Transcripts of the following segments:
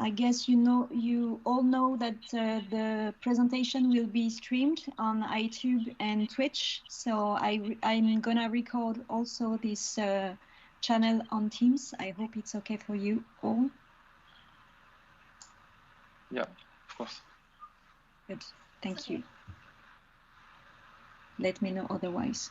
I guess you all know that the presentation will be streamed on YouTube and Twitch. So I'm gonna record also this channel on Teams. I hope it's okay for you all. Yeah, of course. Good, thank you. Let me know otherwise.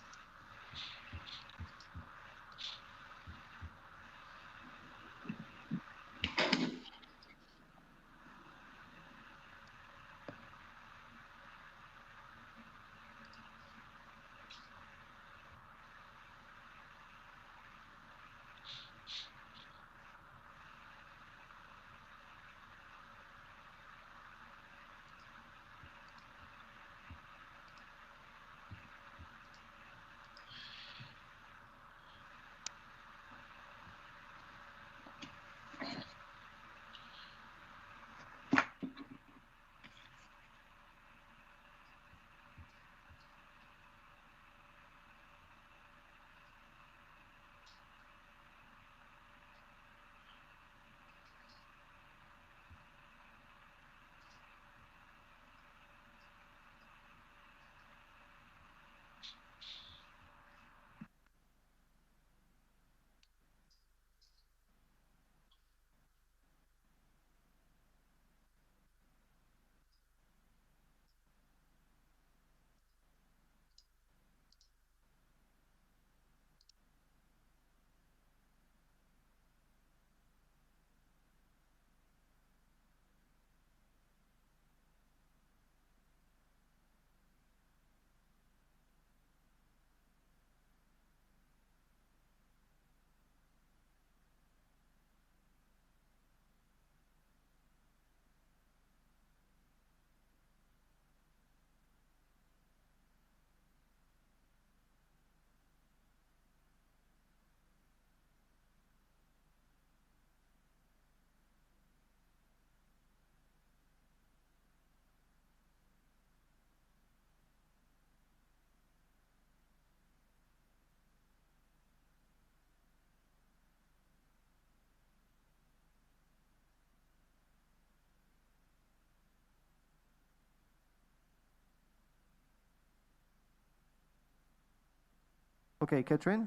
Okay, Catherine,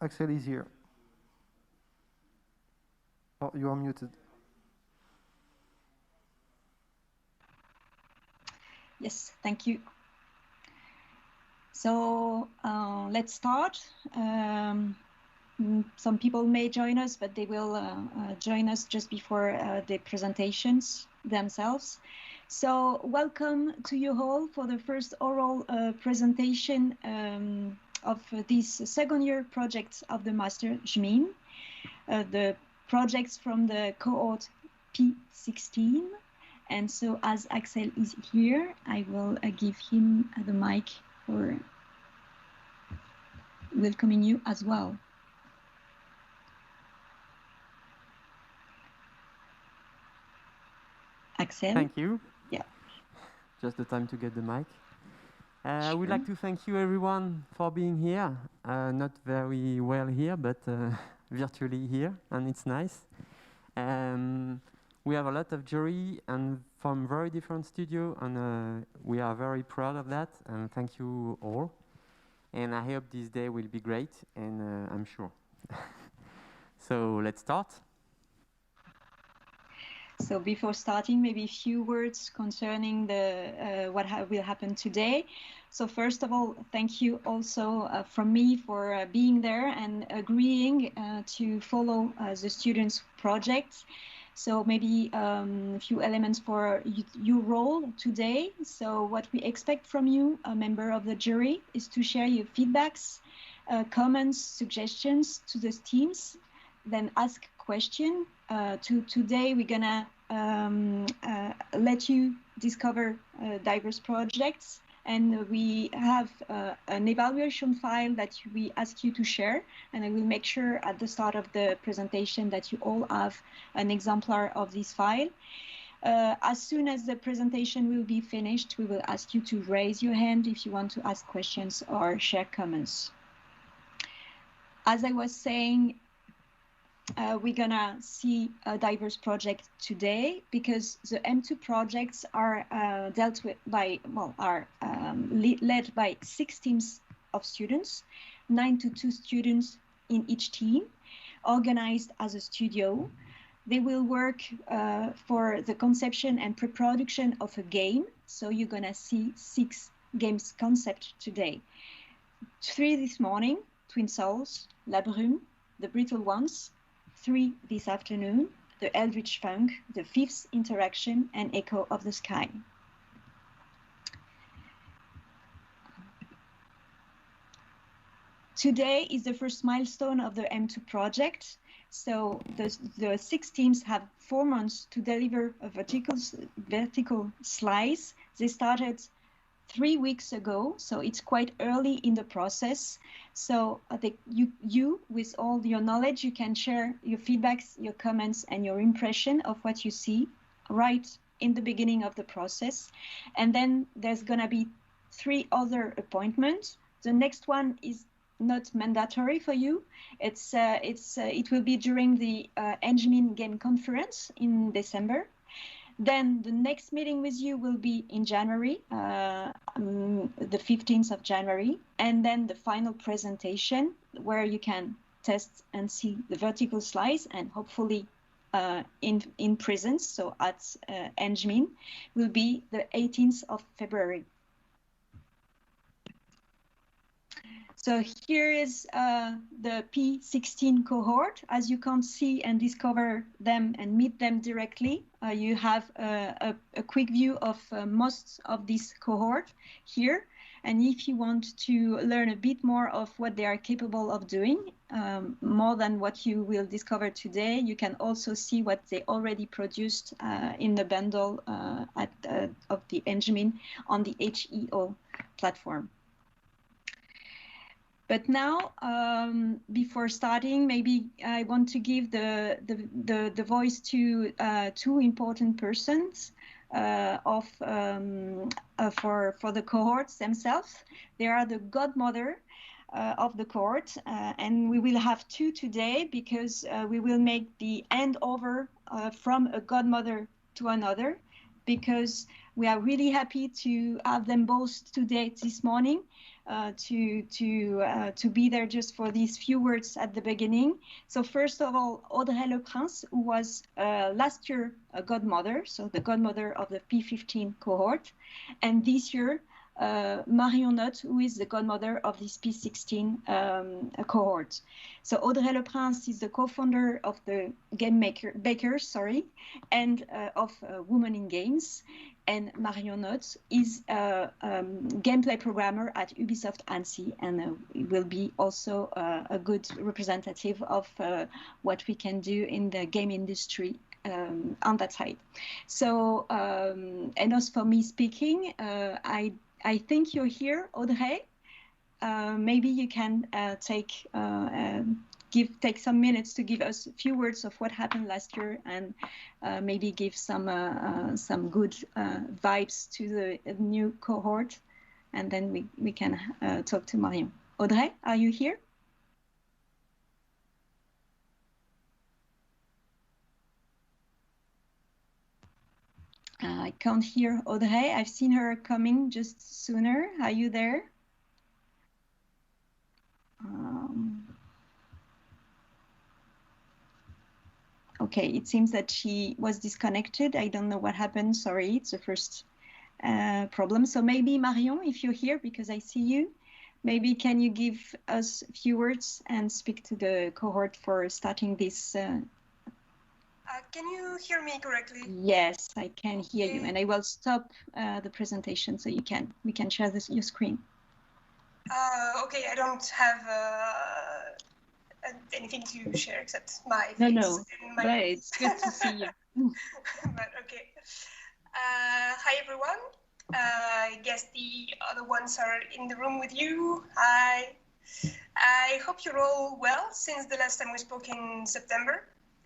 Axel is here. Oh, you are muted. Yes, thank you. So let's start. Some people may join us, but they will join us just before the presentations themselves. So welcome to you all for the first oral presentation of this second year project of the Master JMIN, the projects from the cohort P16. And so as Axel is here, I will give him the mic for welcoming you as well. Axel. Thank you. Yeah. Just the time to get the mic. I would like to thank you everyone for being here. Not very well here, but virtually here, and it's nice. We have a lot of jury and from very different studios, and we are very proud of that, and thank you all. And I hope this day will be great, and I'm sure. So let's start. So before starting, maybe a few words concerning the what will happen today. So first of all, thank you also from me for being there and agreeing to follow the students' project. So maybe a few elements for your role today. So what we expect from you, a member of the jury, is to share your feedbacks, comments, suggestions to the teams, then ask question. Today we're gonna let you discover diverse projects, and we have an evaluation file that we ask you to share, and I will make sure at the start of the presentation that you all have an exemplar of this file. As soon as the presentation will be finished, we will ask you to raise your hand if you want to ask questions or share comments. As I was saying, we're gonna see a diverse project today because the M2 projects are dealt with by, well, are led by 6 teams of students, 9 to 2 students in each team, organized as a studio. They will work for the conception and pre-production of a game. So you're gonna see 6 games concept today. 3 this morning, Twin Souls, La Brume, the Brittle Ones. 3 this afternoon, the Eldritch Fongue, the 5th Interaction, and Echo of the Sky. Today is the first milestone of the M2 project. So the 6 teams have 4 months to deliver a vertical slice. They started 3 weeks ago, so it's quite early in the process. So you, with all your knowledge, you can share your feedbacks, your comments, and your impression of what you see right in the beginning of the process. And then there's gonna be 3 other appointments. The next one is not mandatory for you. It will be during the Engmin Game Conference in December. Then the next meeting with you will be in January, the 15th of January, and then the final presentation where you can test and see the vertical slice and hopefully in presence, so at Engmin, will be the 18th of February. So here is the P16 cohort. As you can't see and discover them and meet them directly, you have a quick view of most of this cohort here. And if you want to learn a bit more of what they are capable of doing, more than what you will discover today, you can also see what they already produced in the bundle of the Engmin on the HEO platform. But now, before starting, maybe I want to give the voice to 2 important persons for the cohorts themselves. They are the godmother of the cohort, and we will have 2 today because we will make the handover from a godmother to another, because we are really happy to have them both today this morning. To be there just for these few words at the beginning. So first of all, Audrey Le Prince, who was last year a godmother, so the godmother of the P15 cohort, and this year Marion, who is the godmother of this P16 cohort. So Audrey Le Prince is the co-founder of the Game Bakers, and of Women in Games. And Marion is a gameplay programmer at Ubisoft Annecy, and will be also a good representative of what we can do in the game industry on that side. So, and as for me speaking, I think you're here, Audrey. Maybe you can take some minutes to give us a few words of what happened last year, and maybe give some good vibes to the new cohort, and then we can talk to Marion. Audrey, are you here? I can't hear Audrey. I've seen her coming just sooner. Are you there? Okay, it seems that she was disconnected. I don't know what happened. Sorry, it's the first problem. So maybe Marion, if you're here, because I see you, maybe can you give us a few words and speak to the cohort for starting this? Can you hear me correctly? Yes, I can hear you, and I will stop the presentation so we can share your screen. Okay, I don't have anything to share except my face. No, and my but it's good to see you. But okay. Hi everyone. I guess the other ones are in the room with you. Hi. I hope you're all well since the last time we spoke in September,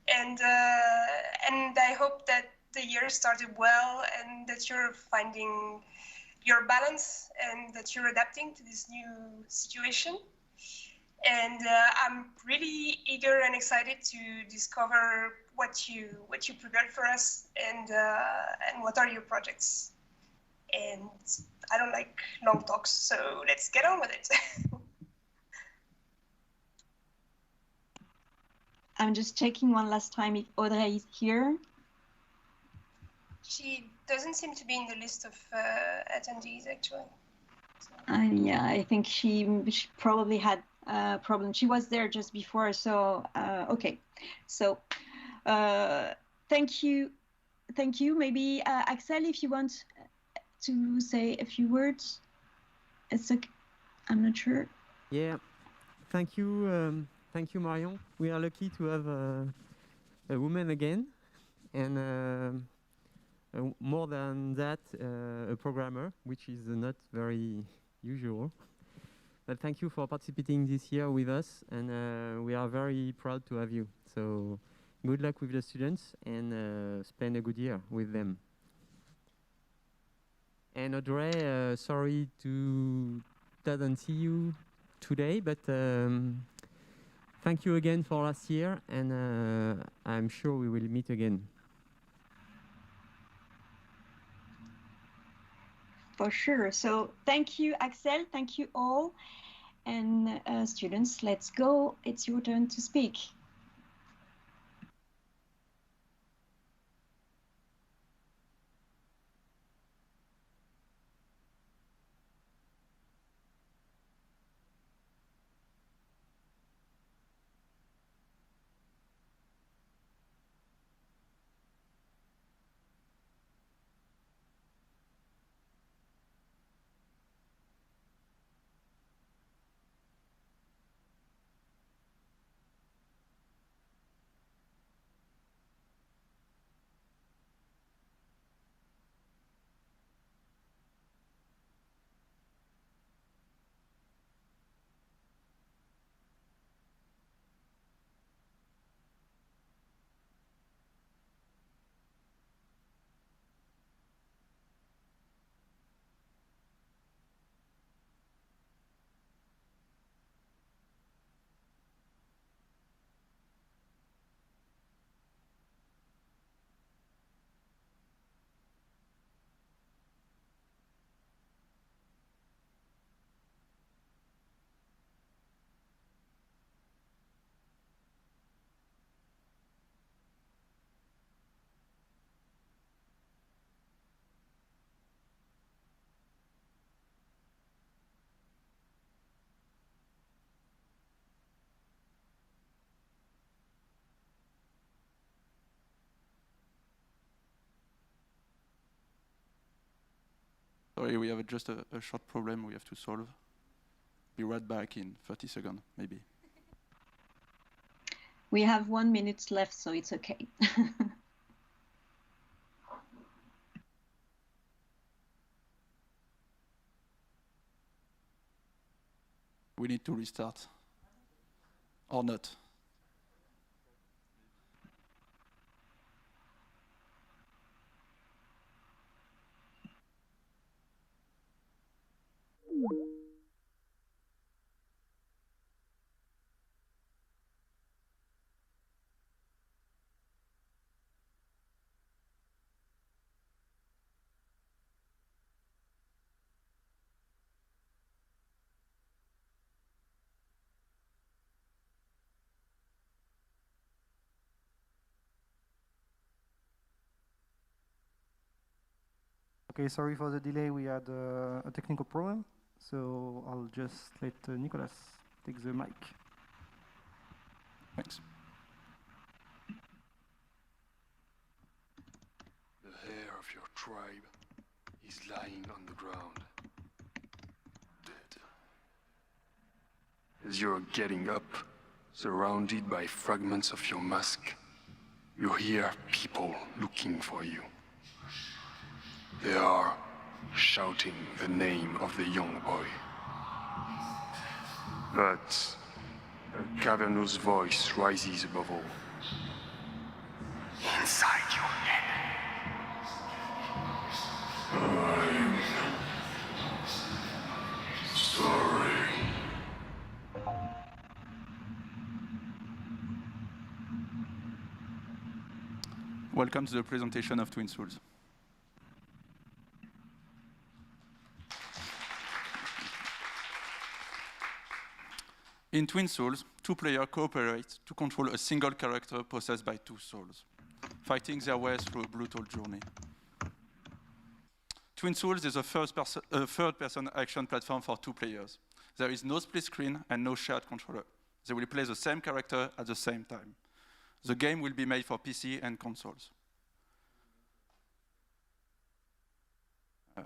and I hope that the year started well and that you're finding your balance and that you're adapting to this new situation. And I'm really eager and excited to discover what you prepared for us and what are your projects. And I don't like long talks, so let's get on with it. I'm just checking one last time if Audrey is here. She doesn't seem to be in the list of attendees, actually. So. Yeah, I think she probably had a problem. She was there just before, so okay. So thank you. Maybe Axel, if you want to say a few words. It's okay. I'm not sure. Yeah, thank you, Marion. We are lucky to have a woman again, and more than that, a programmer, which is not very usual. But thank you for participating this year with us, and we are very proud to have you. So good luck with the students, and spend a good year with them. And Audrey, sorry to didn't see you today, but thank you again for last year, and I'm sure we will meet again. For sure. So thank you, Axel. Thank you all. And students, let's go. It's your turn to speak. Sorry, we have just a short problem we have to solve. Be right back in 30 seconds, maybe. We have 1 minute left, so it's okay. We need to restart. Or not. Okay, sorry for the delay. We had a technical problem, so I'll just let Nicolas take the mic. Thanks. The hair of your tribe is lying on the ground, dead. As you're getting up, surrounded by fragments of your mask, you hear people looking for you. They are shouting the name of the young boy. But a cavernous voice rises above all. Inside your head. I'm sorry. Welcome to the presentation of Twin Souls. In Twin Souls, two players cooperate to control a single character possessed by two souls, fighting their way through a brutal journey. Twin Souls is a third-person action platform for two players. There is no split screen and no shared controller. They will play the same character at the same time. The game will be made for PC and consoles.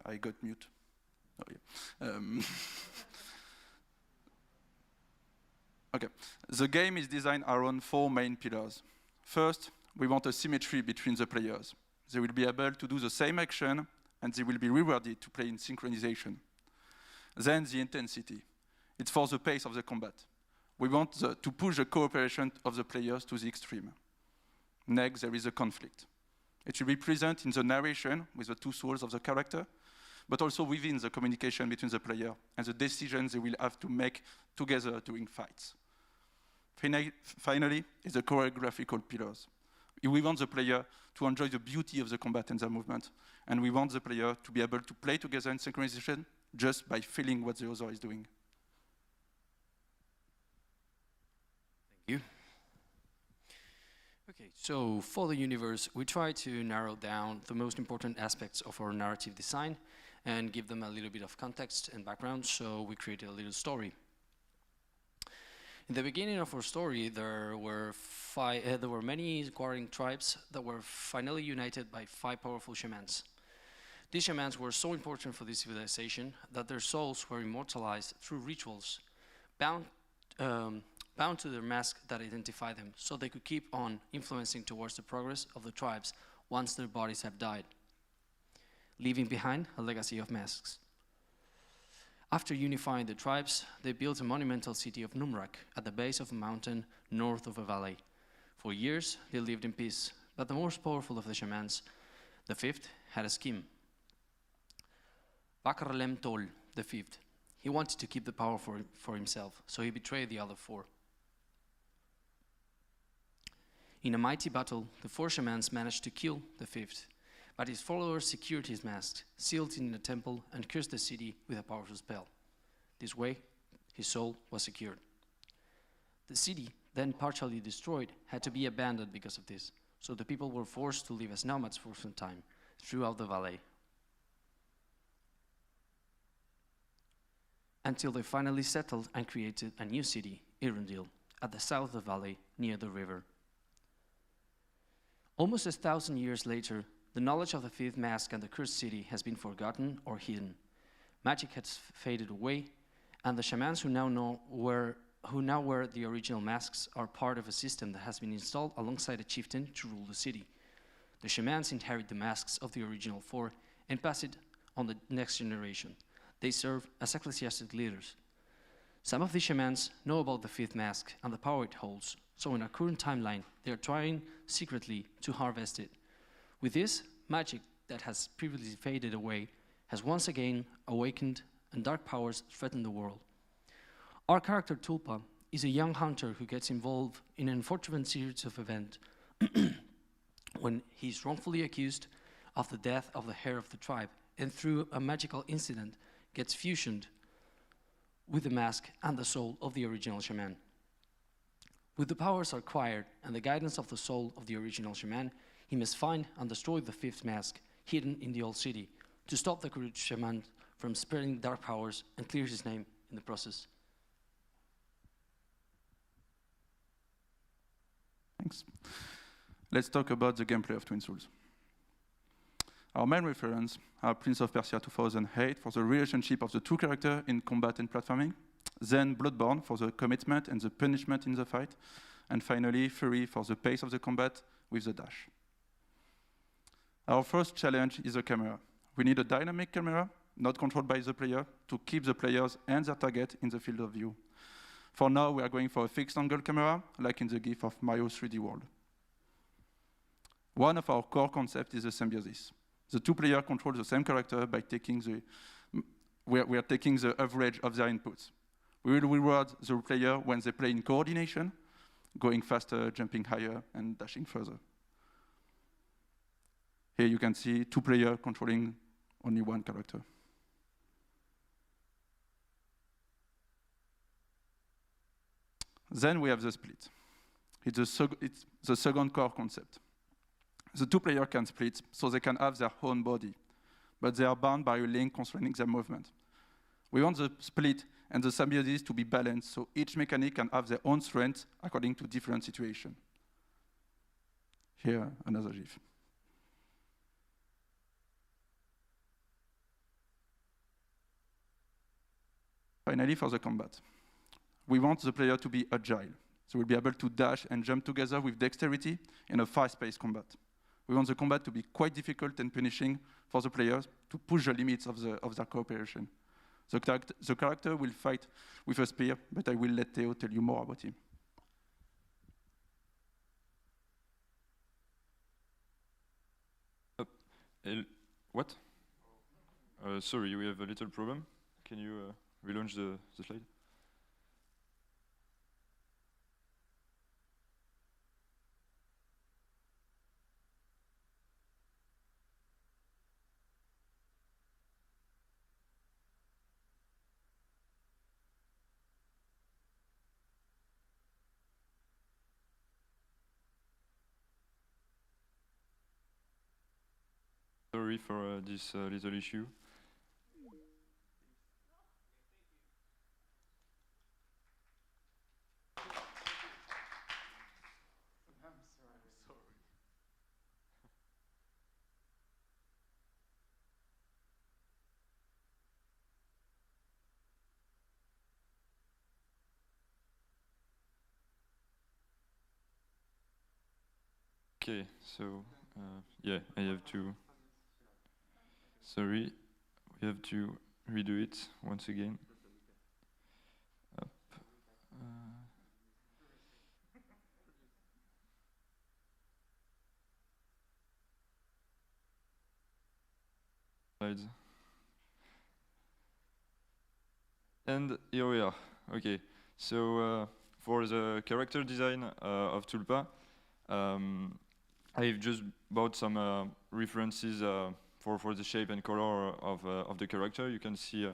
I got mute. Oh, yeah. Okay. The game is designed around four main pillars. First, we want a symmetry between the players. They will be able to do the same action, and they will be rewarded to play in synchronization. Then the intensity. It's for the pace of the combat. We want to push the cooperation of the players to the extreme. Next, there is a conflict. It should be present in the narration with the two souls of the character, but also within the communication between the player and the decisions they will have to make together during fights. Finally, is the choreographical pillars. We want the player to enjoy the beauty of the combat and the movement, and we want the player to be able to play together in synchronization just by feeling what the other is doing. Thank you. Okay, so for the universe, we try to narrow down the most important aspects of our narrative design and give them a little bit of context and background, so we created a little story. In the beginning of our story, there were many warring tribes that were finally united by 5 powerful shamans. These shamans were so important for this civilization that their souls were immortalized through rituals, bound to their mask that identified them, so they could keep on influencing towards the progress of the tribes once their bodies have died, leaving behind a legacy of masks. After unifying the tribes, they built a monumental city of Numrak at the base of a mountain north of a valley. For years, they lived in peace, but the most powerful of the shamans, the 5th, had a scheme. Bakarlem Tol, the 5th, he wanted to keep the power for himself, so he betrayed the other 4. In a mighty battle, the 4 shamans managed to kill the 5th, but his followers secured his mask, sealed it in a temple, and cursed the city with a powerful spell. This way, his soul was secured. The city, then partially destroyed, had to be abandoned because of this, so the people were forced to live as nomads for some time throughout the valley, until they finally settled and created a new city, Irundil, at the south of the valley, near the river. Almost 1,000 years later, the knowledge of the 5th mask and the cursed city has been forgotten or hidden. Magic has faded away, and the shamans who now wear the original masks are part of a system that has been installed alongside a chieftain to rule the city. The shamans inherit the masks of the original 4 and pass it on the next generation. They serve as ecclesiastic leaders. Some of the shamans know about the 5th mask and the power it holds, so in our current timeline, they are trying secretly to harvest it. With this, magic that has previously faded away has once again awakened, and dark powers threaten the world. Our character Tulpa is a young hunter who gets involved in an unfortunate series of events when he is wrongfully accused of the death of the heir of the tribe, and through a magical incident gets fusioned with the mask and the soul of the original shaman. With the powers acquired and the guidance of the soul of the original shaman, he must find and destroy the 5th mask hidden in the old city to stop the corrupt shaman from spreading dark powers and clear his name in the process. Thanks. Let's talk about the gameplay of Twin Souls. Our main reference are Prince of Persia 2008 for the relationship of the two characters in combat and platforming, then Bloodborne for the commitment and the punishment in the fight, and finally Fury for the pace of the combat with the dash. Our first challenge is the camera. We need a dynamic camera, not controlled by the player, to keep the players and their target in the field of view. For now, we are going for a fixed angle camera, like in the GIF of Mario 3D World. One of our core concepts is the symbiosis. The two players control the same character by taking we are taking the average of their inputs. We will reward the player when they play in coordination, going faster, jumping higher, and dashing further. Here you can see 2 players controlling only 1 character. Then we have the split. It's the second core concept. The 2 players can split, so they can have their own body, but they are bound by a link constraining their movement. We want the split and the symbiosis to be balanced, so each mechanic can have their own strength according to different situations. Here, another GIF. Finally, for the combat. We want the player to be agile. So we'll be able to dash and jump together with dexterity in a fast-paced combat. We want the combat to be quite difficult and punishing for the players to push the limits of their cooperation. The character will fight with a spear, but I will let Théo tell you more about him. What? Sorry, we have a little problem. Can you relaunch the slide? Sorry for this little issue. Okay, so yeah, I have to. Sorry, we have to redo it once again. Up. Slides. And here we are. Okay, so for the character design of Tulpa, I've just bought some references for the shape and color of the character. You can see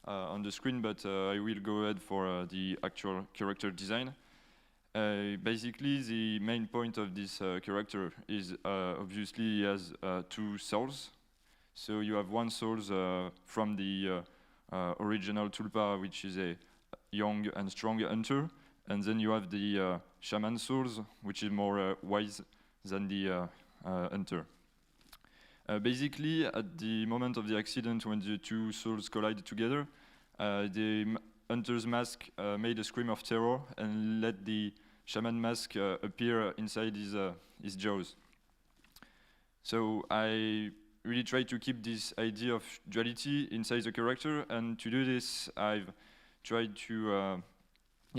on the screen, but I will go ahead for the actual character design. Basically, the main point of this character is obviously he has 2 souls. So you have 1 soul from the original Tulpa, which is a young and strong hunter, and then you have the shaman souls, which is more wise than the hunter. Basically, at the moment of the accident, when the 2 souls collide together, the hunter's mask made a scream of terror and let the shaman mask appear inside his jaws. So I really try to keep this idea of duality inside the character, and to do this, I've tried to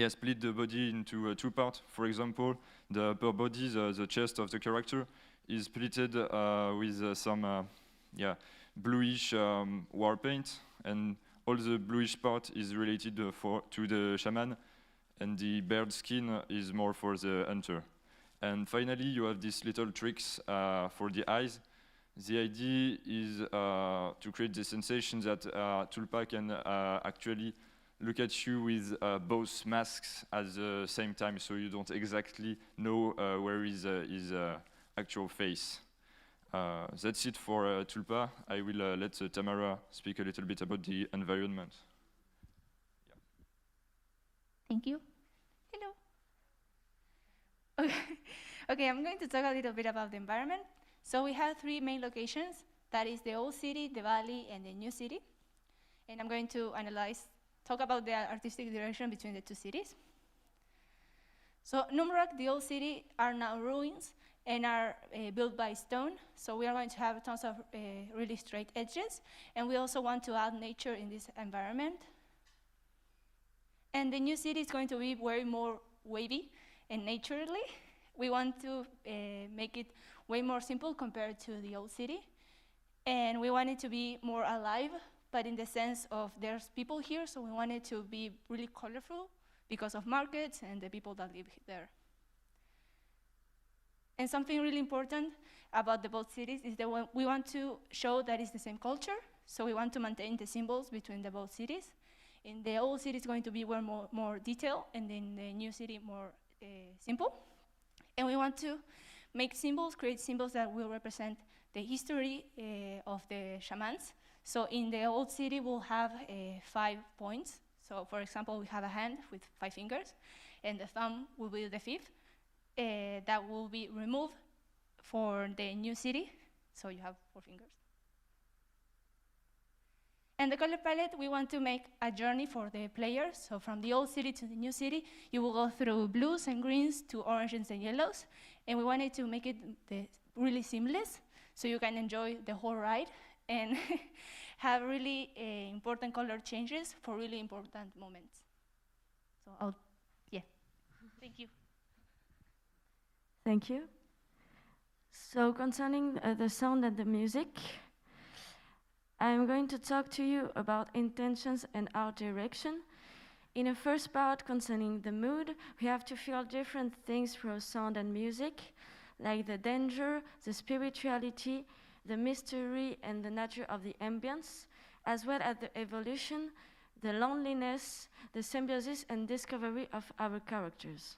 split the body into 2 parts. For example, the upper body, the chest of the character, is splitted with some bluish war paint, and all the bluish part is related to the shaman, and the bared skin is more for the hunter. And finally, you have these little tricks for the eyes. The idea is to create the sensation that Tulpa can actually look at you with both masks at the same time, so you don't exactly know where is his actual face. That's it for Tulpa. I will let Tamara speak a little bit about the environment. Yeah. Thank you. Hello. Okay. Okay, I'm going to talk a little bit about the environment. So we have 3 main locations. That is the old city, the valley, and the new city. And I'm going to talk about the artistic direction between the 2 cities. So Numrak, the old city, are now ruins and are built by stone. So we are going to have tons of really straight edges. And we also want to add nature in this environment. And the new city is going to be way more wavy and naturally. We want to make it way more simple compared to the old city. And we want it to be more alive, but in the sense of there's people here, so we want it to be really colorful because of markets and the people that live there. And something really important about the both cities is that we want to show that it's the same culture, so we want to maintain the symbols between the both cities. In the old city, it's going to be more detail, and in the new city, more simple. And we want to make symbols, create symbols that will represent the history of the shamans. So in the old city, we'll have 5 points. So for example, we have a hand with 5 fingers, and the thumb will be the 5th. That will be removed for the new city, so you have 4 fingers. And the color palette, we want to make a journey for the players. So from the old city to the new city, you will go through blues and greens to oranges and yellows. And we wanted to make it really seamless, so you can enjoy the whole ride and have really important color changes for really important moments. So thank you. Thank you. So concerning the sound and the music, I'm going to talk to you about intentions and art direction. In a first part concerning the mood, we have to feel different things through sound and music, like the danger, the spirituality, the mystery, and the nature of the ambience, as well as the evolution, the loneliness, the symbiosis and discovery of our characters.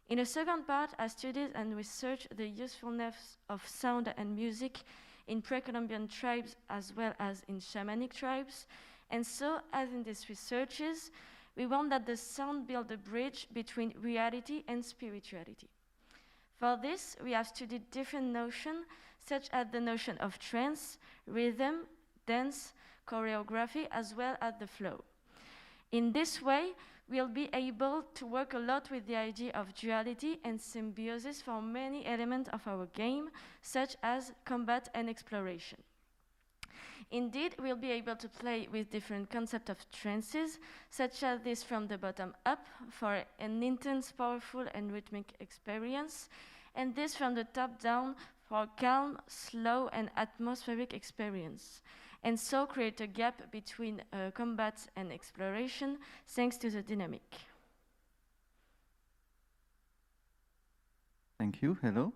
In the second part, I studied and researched the usefulness of sound and music in pre-Columbian tribes as well as in shamanic tribes. And so, as in these researches, we want that the sound build a bridge between reality and spirituality. For this, we have studied different notions, such as the notion of trance, rhythm, dance, choreography, as well as the flow. In this way, we'll be able to work a lot with the idea of duality and symbiosis for many elements of our game, such as combat and exploration. Indeed, we'll be able to play with different concepts of trances, such as this from the bottom up for an intense, powerful, and rhythmic experience, and this from the top down for calm, slow, and atmospheric experience, and so create a gap between combat and exploration thanks to the dynamic. Thank you. Hello.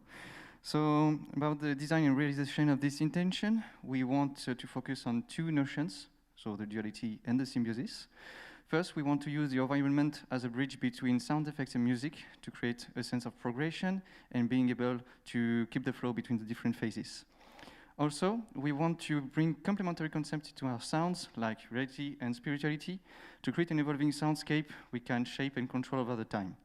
So about the design and realization of this intention, we want to focus on 2 notions, so the duality and the symbiosis. First, we want to use the environment as a bridge between sound effects and music to create a sense of progression and being able to keep the flow between the different phases. Also, we want to bring complementary concepts to our sounds, like reality and spirituality, to create an evolving soundscape we can shape and control over the time.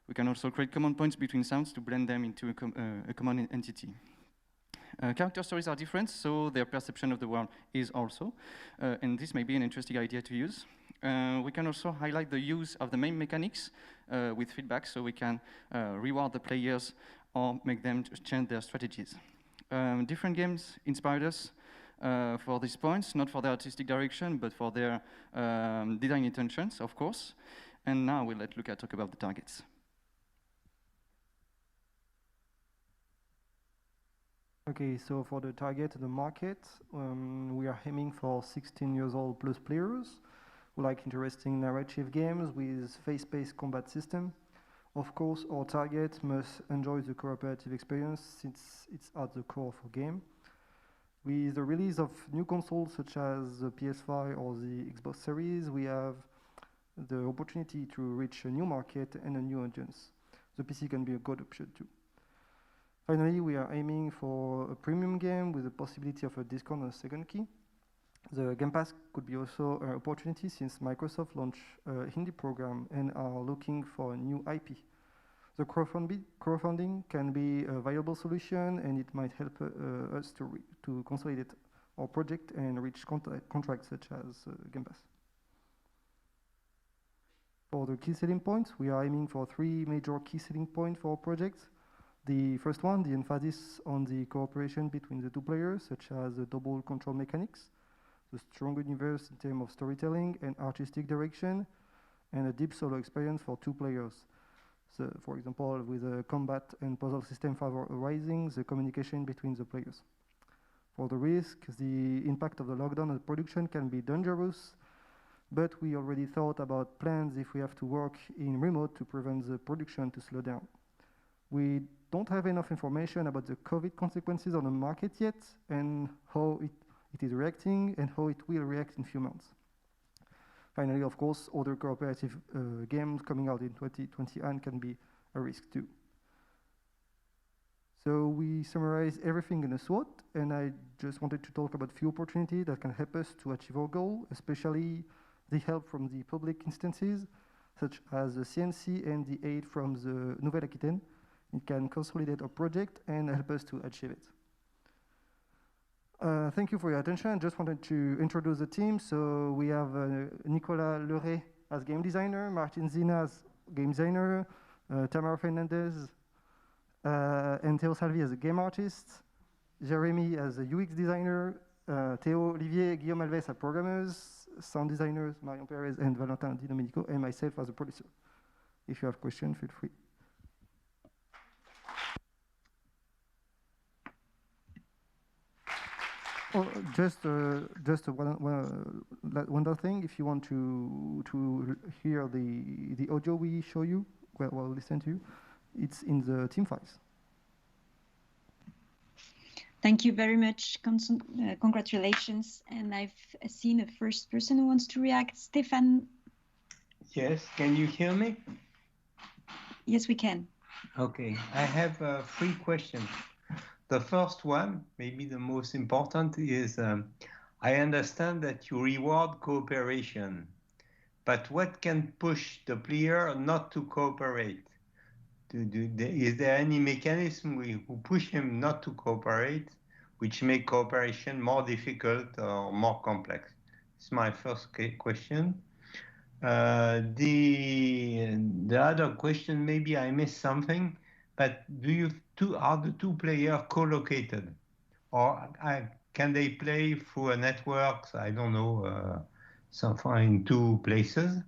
We can also create common points between sounds to blend them into a common entity. Character stories are different, so their perception of the world is also, and this may be an interesting idea to use. We can also highlight the use of the main mechanics with feedback, so we can reward the players or make them change their strategies. Different games inspired us for these points, not for their artistic direction, but for their design intentions, of course. And now we'll let Luca talk about the targets. Okay, so for the target, the market, we are aiming for 16 years old plus players who like interesting narrative games with face-based combat system. Of course, our target must enjoy the cooperative experience since it's at the core of our game. With the release of new consoles such as the PS5 or the Xbox Series, we have the opportunity to reach a new market and a new audience. The PC can be a good option too. Finally, we are aiming for a premium game with the possibility of a discount on a second key. The Game Pass could be also an opportunity since Microsoft launched a indie program and are looking for a new IP. The crowdfunding can be a viable solution, and it might help us to consolidate our project and reach contracts such as Game Pass. For the key selling points, we are aiming for 3 major key selling points for our project. The first one, the emphasis on the cooperation between the 2 players, such as the double control mechanics, the strong universe in terms of storytelling and artistic direction, and a deep solo experience for 2 players. So, for example, with a combat and puzzle system favorizing the communication between the players. For the risk, the impact of the lockdown on the production can be dangerous, but we already thought about plans if we have to work in remote to prevent the production to slow down. We don't have enough information about the COVID consequences on the market yet, and how it is reacting, and how it will react in a few months. Finally, of course, other cooperative games coming out in 2021 can be a risk too. So we summarize everything in a SWOT, and I just wanted to talk about a few opportunities that can help us to achieve our goal, especially the help from the public instances, such as the CNC and the aid from the Nouvelle-Aquitaine. It can consolidate our project and help us to achieve it. Thank you for your attention. I just wanted to introduce the team. So we have Nicolas Leray as game designer, Zina as game designer, Tamara Fernandez, and Théo Salvi as a game artist, Jeremy as a UX designer, Théo, Olivier, Guillaume, Alves as programmers, sound designers, Marion, Perret, and Valentin, Domenico, and myself as a producer. If you have questions, feel free. Oh, just one other thing. If you want to hear the audio we show you, well, listen to you, it's in the team files. Thank you very much. Congratulations. And I've seen a first person who wants to react. Stefan. Yes, can you hear me? Yes, we can. Okay, I have 3 questions. The first one, maybe the most important, is I understand that you reward cooperation, but what can push the player not to cooperate? Is there any mechanism who push him not to cooperate, which make cooperation more difficult or more complex? It's my first question. The other question, maybe I missed something, but are the 2 players co-located, or can they play through a network? I don't know, somewhere in 2 places.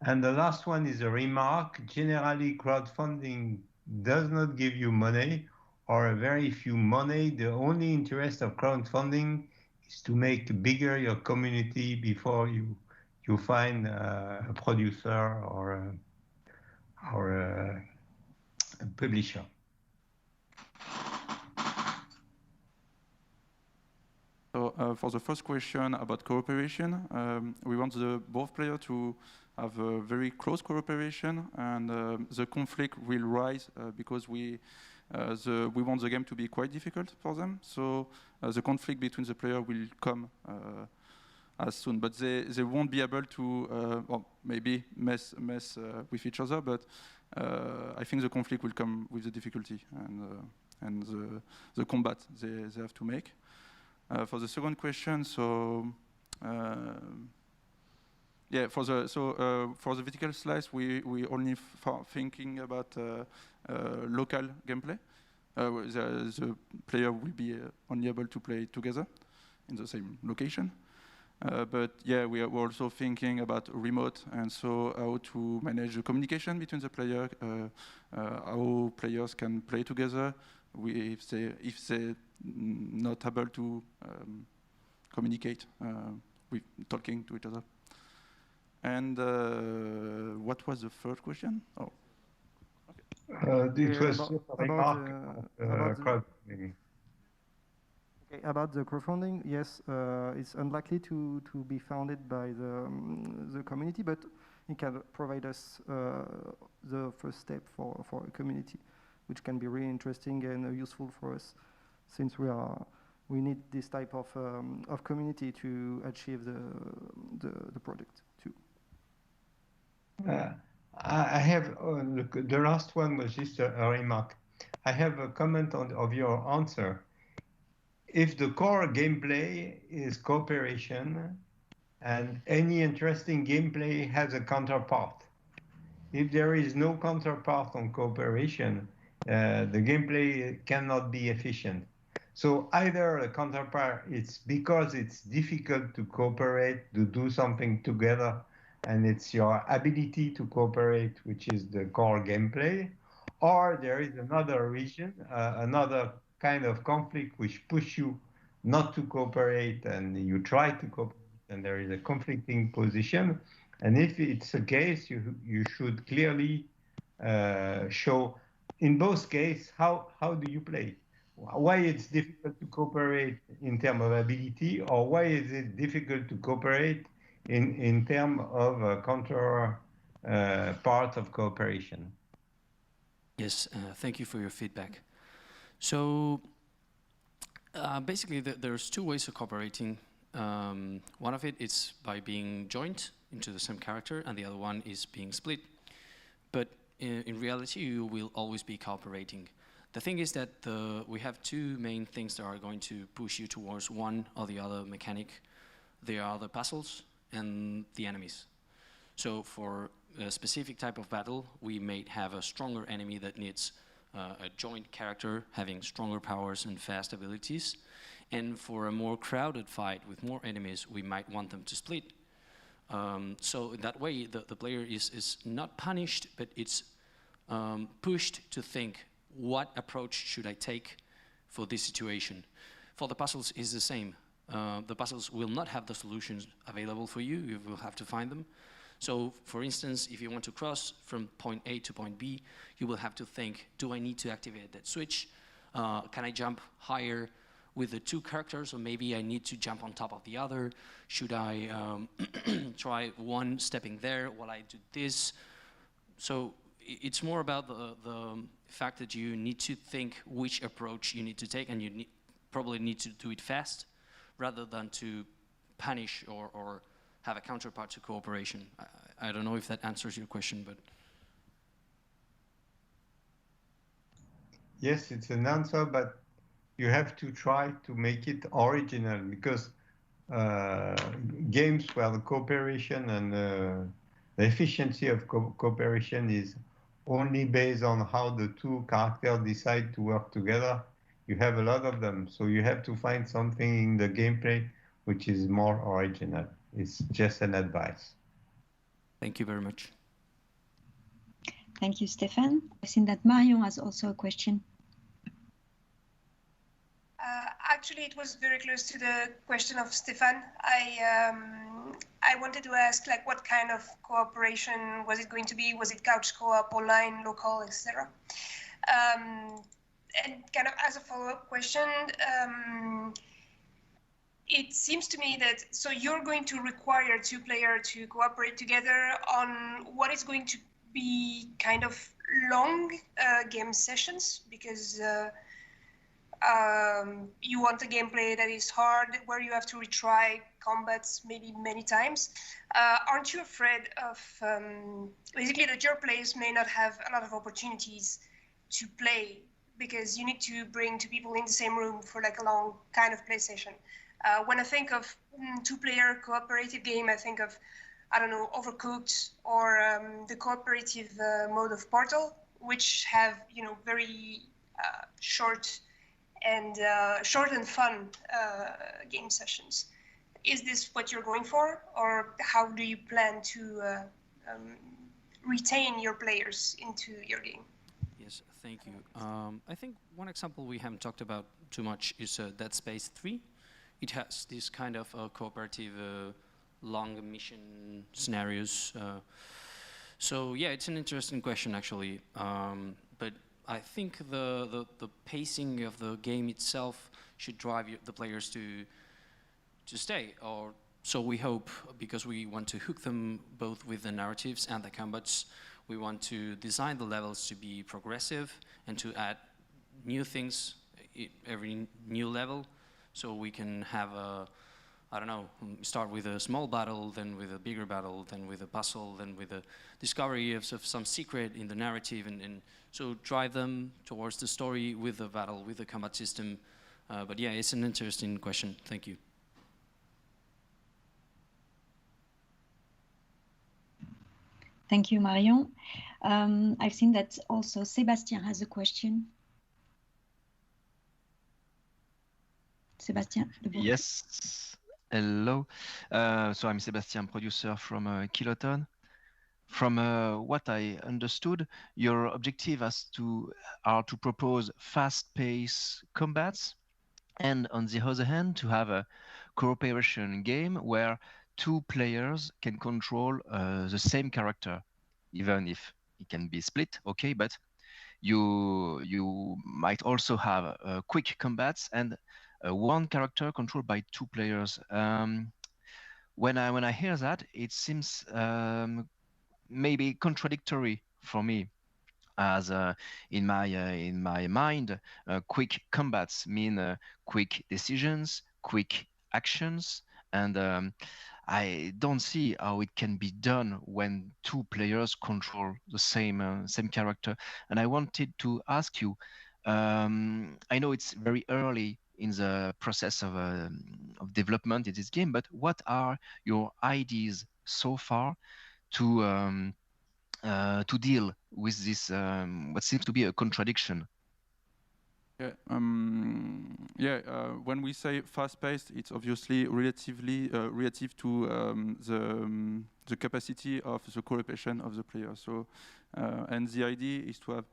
And the last one is a remark. Generally, crowdfunding does not give you money, or very few money. The only interest of crowdfunding is to make bigger your community before you find a producer or a publisher. So for the first question about cooperation, we want both players to have a very close cooperation, and the conflict will rise because we want the game to be quite difficult for them. So the conflict between the players will come as soon, but they won't be able to well, maybe mess with each other, but I think the conflict will come with the difficulty and the combat they have to make. For the second question, so yeah, for the vertical slice, we only thinking about local gameplay. The player will be only able to play together in the same location. But yeah, we're also thinking about remote, and so how to manage the communication between the players, how players can play together if they not able to communicate with talking to each other. And what was the third question? Oh, okay. It was about the crowdfunding. Yes, it's unlikely to be founded by the community, but it can provide us the first step for a community, which can be really interesting and useful for us, since we need this type of community to achieve the project too. I have the last one was just a remark. I have a comment of your answer. If the core gameplay is cooperation, and any interesting gameplay has a counterpart. If there is no counterpart on cooperation, the gameplay cannot be efficient. So either a counterpart, it's because it's difficult to cooperate, to do something together, and it's your ability to cooperate, which is the core gameplay, or there is another region, another kind of conflict which push you not to cooperate, and you try to cooperate, and there is a conflicting position. And if it's a case, you should clearly show in both cases, how do you play? Why it's difficult to cooperate in terms of ability, or why is it difficult to cooperate in terms of counter part of cooperation? Yes, thank you for your feedback. So basically, there's two ways of cooperating. One of it is by being joined into the same character, and the other one is being split. But in reality, you will always be cooperating. The thing is that we have two main things that are going to push you towards one or the other mechanic. They are the puzzles and the enemies. So for a specific type of battle, we may have a stronger enemy that needs a joint character having stronger powers and fast abilities. And for a more crowded fight with more enemies, we might want them to split. So in that way, the player is not punished, but it's pushed to think, what approach should I take for this situation? For the puzzles, it's the same. The puzzles will not have the solutions available for you. You will have to find them. So, for instance, if you want to cross from point A to point B, you will have to think, do I need to activate that switch? Can I jump higher with the two characters, or maybe I need to jump on top of the other? Should I try one stepping there while I do this? So it's more about the fact that you need to think which approach you need to take, and you probably need to do it fast rather than to punish or have a counterpart to cooperation. I don't know if that answers your question, but... Yes, it's an answer, but you have to try to make it original, because games where the cooperation and the efficiency of cooperation is only based on how the two characters decide to work together, you have a lot of them. So you have to find something in the gameplay which is more original. It's just an advice. Thank you very much. Thank you, Stéphane. I've seen that Marion has also a question. Actually, it was very close to the question of Stéphane. I wanted to ask, like, what kind of cooperation was it going to be? Was it couch co-op, online, local, etc.? And kind of as a follow-up question, it seems to me that, so you're going to require two players to cooperate together on what is going to be kind of long game sessions, because you want a gameplay that is hard, where you have to retry combats maybe many times. Aren't you afraid of basically that your players may not have a lot of opportunities to play, because you need to bring two people in the same room for like a long kind of play session? When I think of two-player cooperative game, I think of, I don't know, Overcooked or the cooperative mode of Portal, which have, you know, very short and fun game sessions. Is this what you're going for, or how do you plan to retain your players into your game? Yes, thank you. I think one example we haven't talked about too much is Dead Space 3. It has this kind of cooperative long mission scenarios. So yeah, it's an interesting question actually. But I think the pacing of the game itself should drive the players to stay, or so we hope, because we want to hook them both with the narratives and the combats. We want to design the levels to be progressive and to add new things every new level, so we can have a, I don't know, start with a small battle, then with a bigger battle, then with a puzzle, then with a discovery of some secret in the narrative, and so drive them towards the story with the battle, with the combat system. But yeah, it's an interesting question. Thank you. Thank you, Marion. I've seen that also Sébastien has a question. Sébastien? Yes. Hello. So I'm Sébastien, producer from Kiloton. From what I understood, your objective are to propose fast-paced combats, and on the other hand, to have a cooperation game where two players can control the same character, even if it can be split, okay, but you might also have quick combats and one character controlled by two players. When I hear that, it seems maybe contradictory for me, as in my mind, quick combats mean quick decisions, quick actions, and I don't see how it can be done when two players control the same character. And I wanted to ask you, I know it's very early in the process of development in this game, but what are your ideas so far to deal with this what seems to be a contradiction? When we say fast-paced, it's obviously relatively relative to the capacity of the cooperation of the player. So, and the idea is to have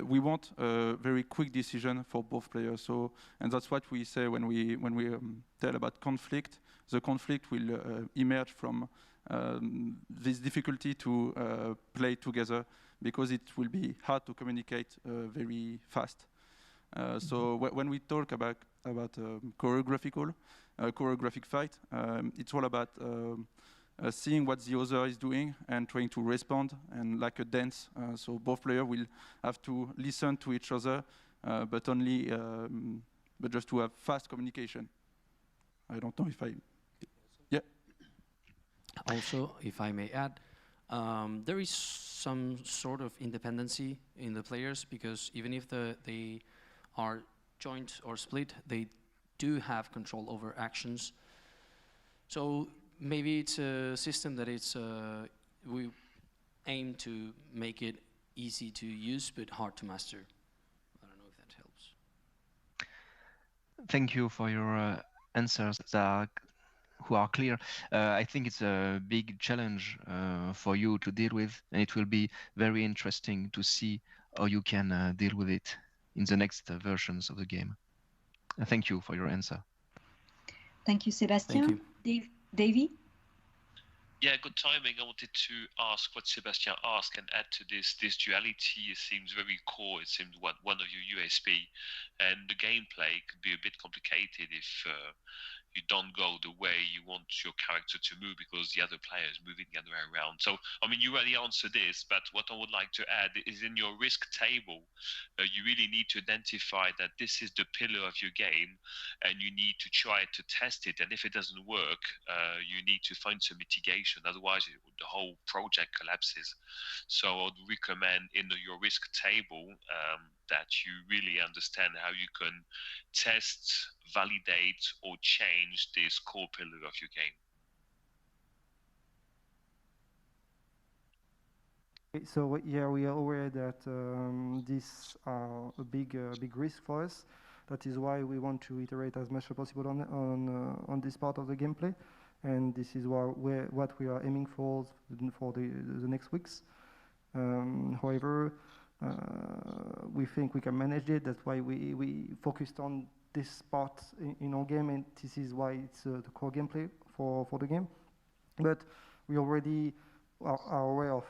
we want a very quick decision for both players. So, and that's what we say when we tell about conflict. The conflict will emerge from this difficulty to play together, because it will be hard to communicate very fast. So when we talk about choreographic fight, it's all about seeing what the other is doing and trying to respond, and like a dance. So both players will have to listen to each other, but just to have fast communication. I don't know if I... Yeah. Also, if I may add, there is some sort of independency in the players, because even if they are joint or split, they do have control over actions. So maybe it's a system that we aim to make it easy to use but hard to master. I don't know if that helps. Thank you for your answers that are clear. I think it's a big challenge for you to deal with, and it will be very interesting to see how you can deal with it in the next versions of the game. Thank you for your answer. Thank you, Sébastien. Thank you. Davy? Yeah, good timing. I wanted to ask what Sébastien asked and add to this. This duality, it seems very core. It seems one of your USP, and the gameplay could be a bit complicated if you don't go the way you want your character to move, because the other player is moving the other way around. So, I mean, you already answered this, but what I would like to add is, in your risk table, you really need to identify that this is the pillar of your game, and you need to try to test it. And if it doesn't work, you need to find some mitigation. Otherwise, the whole project collapses. So I would recommend in your risk table that you really understand how you can test, validate, or change this core pillar of your game. So yeah, we are aware that these are a big risk for us. That is why we want to iterate as much as possible on this part of the gameplay, and this is what we are aiming for the next weeks. However, we think we can manage it. That's why we focused on this part in our game, and this is why it's the core gameplay for the game. But we already are aware of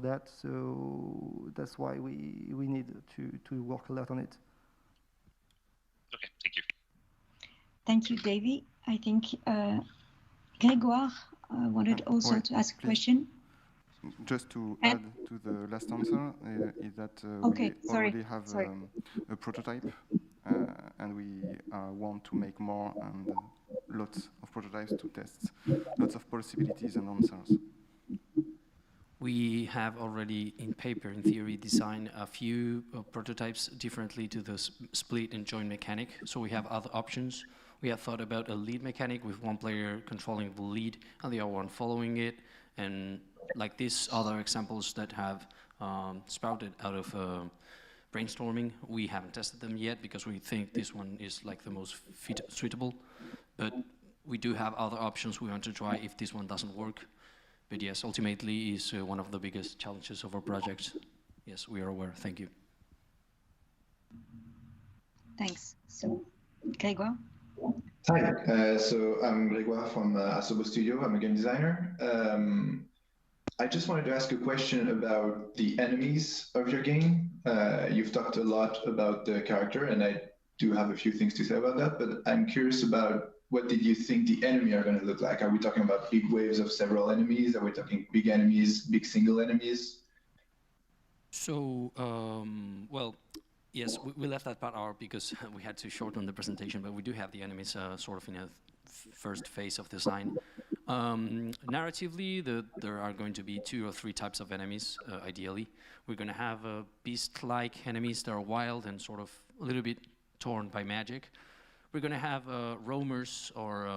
that, so that's why we need to work a lot on it. Okay, thank you. Thank you, Davy. I think Grégoire wanted also to ask a question. Just to add to the last answer, is that we already have a prototype, and we want to make more and lots of prototypes to test lots of possibilities and answers. We have already, in paper, in theory, designed a few prototypes differently to the split and join mechanic. So we have other options. We have thought about a lead mechanic with one player controlling the lead and the other one following it, and like these other examples that have sprouted out of brainstorming. We haven't tested them yet because we think this one is like the most suitable, but we do have other options we want to try if this one doesn't work. But yes, ultimately is one of the biggest challenges of our projects. Yes, we are aware. Thank you. Thanks. So, Grégoire? Hi, so I'm Grégoire from Asobo Studio. I'm a game designer. I just wanted to ask a question about the enemies of your game. You've talked a lot about the character, and I do have a few things to say about that, but I'm curious about what did you think the enemy are going to look like? Are we talking about big waves of several enemies? Are we talking big enemies, big single enemies? So, well, yes, we left that part out because we had to shorten the presentation, but we do have the enemies sort of in a first phase of design. Narratively, there are going to be 2 or 3 types of enemies, ideally. We're going to have beast-like enemies that are wild and sort of a little bit torn by magic. We're going to have roamers or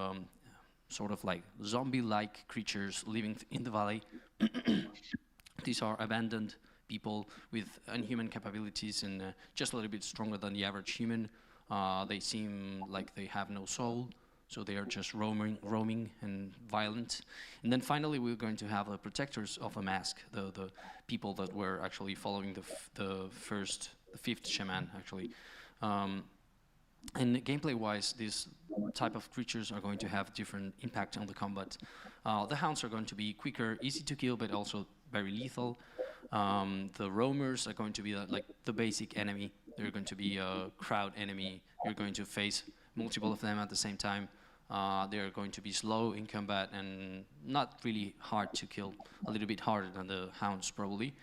sort of like zombie-like creatures living in the valley. These are abandoned people with unhuman capabilities and just a little bit stronger than the average human. They seem like they have no soul, so they are just roaming and violent. And then finally, we're going to have the protectors of a mask, the people that were actually following the 5th shaman, actually. And gameplay-wise, these type of creatures are going to have different impact on the combat. The hounds are going to be quicker, easy to kill, but also very lethal. The roamers are going to be like the basic enemy. They're going to be a crowd enemy. You're going to face multiple of them at the same time. They're going to be slow in combat and not really hard to kill, a little bit harder than the hounds probably.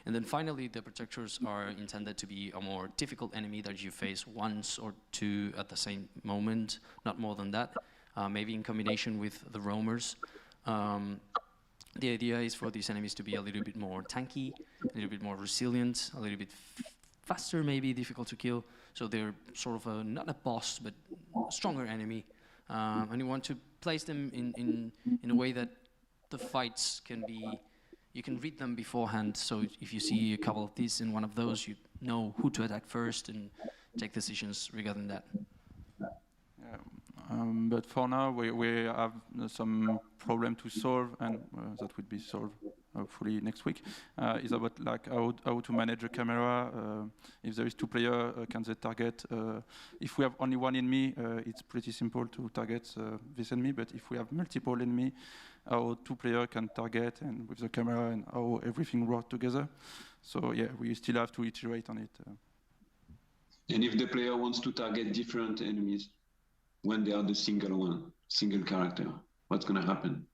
And then finally, the protectors are intended to be a more difficult enemy that you face once or 2 at the same moment, not more than that, maybe in combination with the roamers. The idea is for these enemies to be a little bit more tanky, a little bit more resilient, a little bit faster, maybe difficult to kill. So they're sort of not a boss, but a stronger enemy. And you want to place them in a way that the fights can be, you can read them beforehand. So if you see a couple of these in one of those, you know who to attack first and take decisions regarding that. But for now, we have some problem to solve, and that would be solved hopefully next week. Is about like how to manage a camera. If there is 2 players, can they target? If we have only 1 enemy, it's pretty simple to target this enemy. But if we have multiple enemy, how 2 players can target and with the camera and how everything works together. So yeah, we still have to iterate on it. And if the player wants to target different enemies when they are the single character, what's going to happen?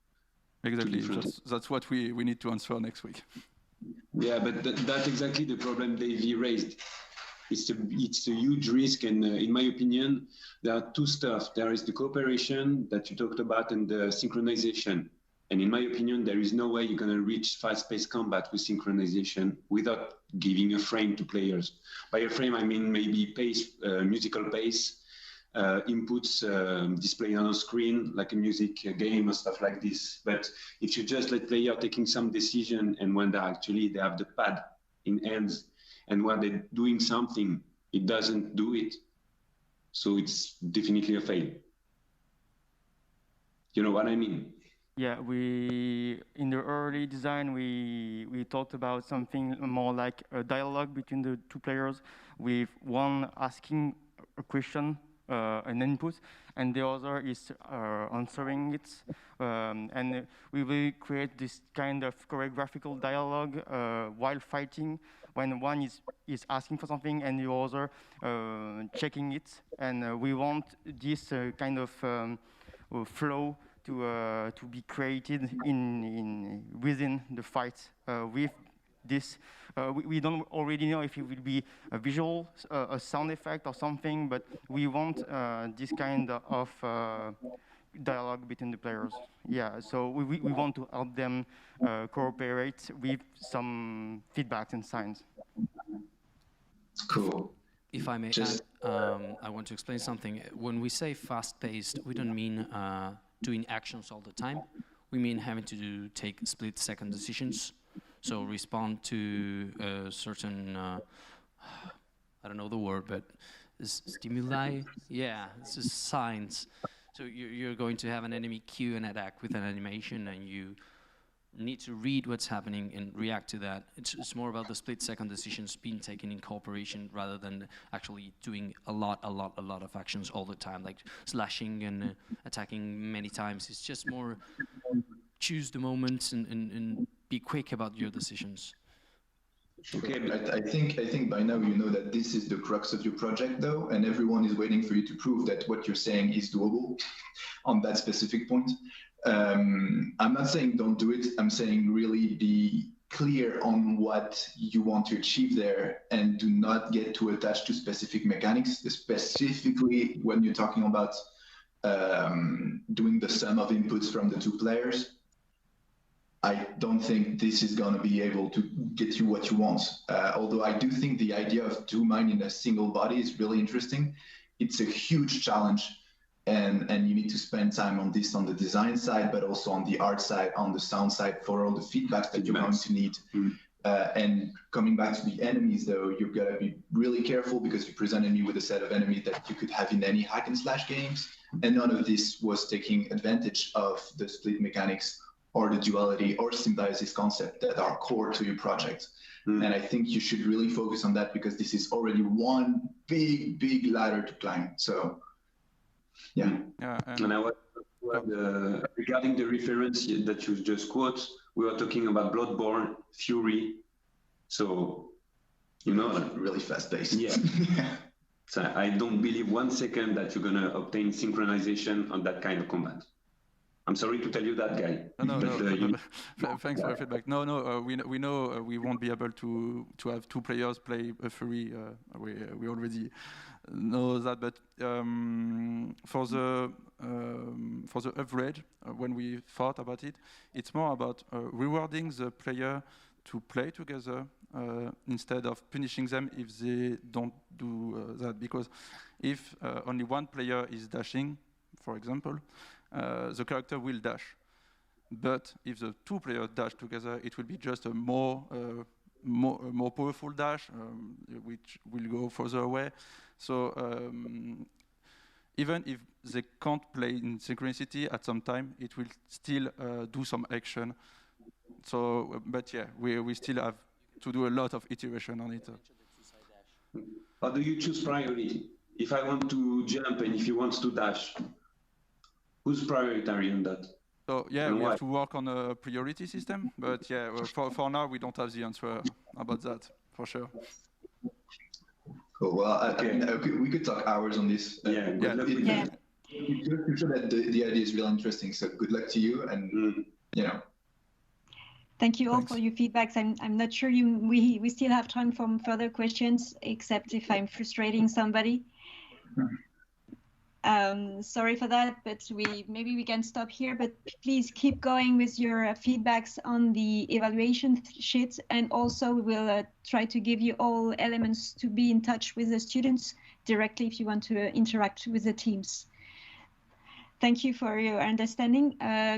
Exactly, that's what we need to answer next week. Yeah, but that's exactly the problem Davey raised. It's a huge risk, and in my opinion, there are 2 stuff. There is the cooperation that you talked about and the synchronization. And in my opinion, there is no way you're going to reach fast-paced combat with synchronization without giving a frame to players. By a frame, I mean maybe pace, musical pace, inputs displayed on a screen like a music game or stuff like this. But if you just let player taking some decision, and when they have the pad in hands, and when they're doing something, it doesn't do it. So it's definitely a fail. You know what I mean? Yeah, in the early design, we talked about something more like a dialogue between the 2 players, with one asking a question, an input, and the other is answering it. And we will create this kind of choreographical dialogue while fighting, when one is asking for something and the other checking it. And we want this kind of flow to be created within the fight with this. We don't already know if it will be a visual, a sound effect or something, but we want this kind of dialogue between the players. Yeah, so we want to help them cooperate with some feedback and signs. Cool. If I may add, I want to explain something. When we say fast-paced, we don't mean doing actions all the time. We mean having to take split-second decisions. So respond to a certain, I don't know the word, but stimuli? Yeah, it's just signs. So you're going to have an enemy cue an attack with an animation, and you need to read what's happening and react to that. It's more about the split-second decisions being taken in cooperation rather than actually doing a lot of actions all the time, like slashing and attacking many times. It's just more choose the moments and be quick about your decisions. Okay, but I think by now you know that this is the crux of your project, though, and everyone is waiting for you to prove that what you're saying is doable on that specific point. I'm not saying don't do it. I'm saying really be clear on what you want to achieve there and do not get too attached to specific mechanics, specifically when you're talking about doing the sum of inputs from the two players. I don't think this is going to be able to get you what you want. Although I do think the idea of two minds in a single body is really interesting. It's a huge challenge, and you need to spend time on this on the design side, but also on the art side, on the sound side, for all the feedback that you're going to need. And coming back to the enemies, though, you've got to be really careful because you presented me with a set of enemies that you could have in any hack and slash games, and none of this was taking advantage of the split mechanics or the duality or symbiosis concept that are core to your project. And I think you should really focus on that because this is already one big ladder to climb. So, yeah. And I was regarding the reference that you just quote, we were talking about Bloodborne, Fury. So, you know, really fast paced. Yeah. So I don't believe 1 second that you're gonna obtain synchronization on that kind of combat. I'm sorry to tell you that, guy. No. Thanks for your feedback. No. We know we won't be able to have two players play a Fury. We already know that. But for the average, when we thought about it, it's more about rewarding the player to play together instead of punishing them if they don't do that. Because if only one player is dashing, for example, the character will dash. But if the two players dash together, it will be just a more powerful dash, which will go further away. So even if they can't play in synchronicity at some time, it will still do some action. So, but yeah, we still have to do a lot of iteration on it. How do you choose priority? If I want to jump and if he wants to dash, who's prioritary on that? So yeah, we have to work on a priority system, but yeah, for now we don't have the answer about that for sure. Cool. Well, we could talk hours on this. I'm sure that the idea is really interesting. So good luck to you, and you know. Thank you all for your feedbacks. I'm not sure we still have time for further questions, except if I'm frustrating somebody. Sorry for that, but maybe we can stop here, but please keep going with your feedbacks on the evaluation sheet, and also we will try to give you all elements to be in touch with the students directly if you want to interact with the teams. Thank you for your understanding.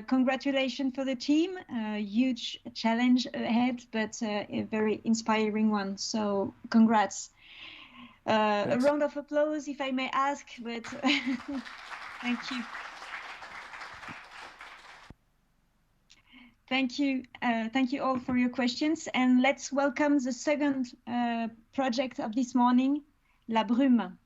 Congratulations for the team. A huge challenge ahead, but a very inspiring one. So congrats. A round of applause, if I may ask, but thank you. Thank you. Thank you all for your questions. And let's welcome the second project of this morning, La Brume.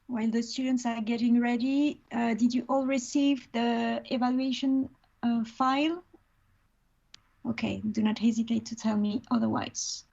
While the students are getting ready, did you all receive the evaluation file? Okay, do not hesitate to tell me otherwise.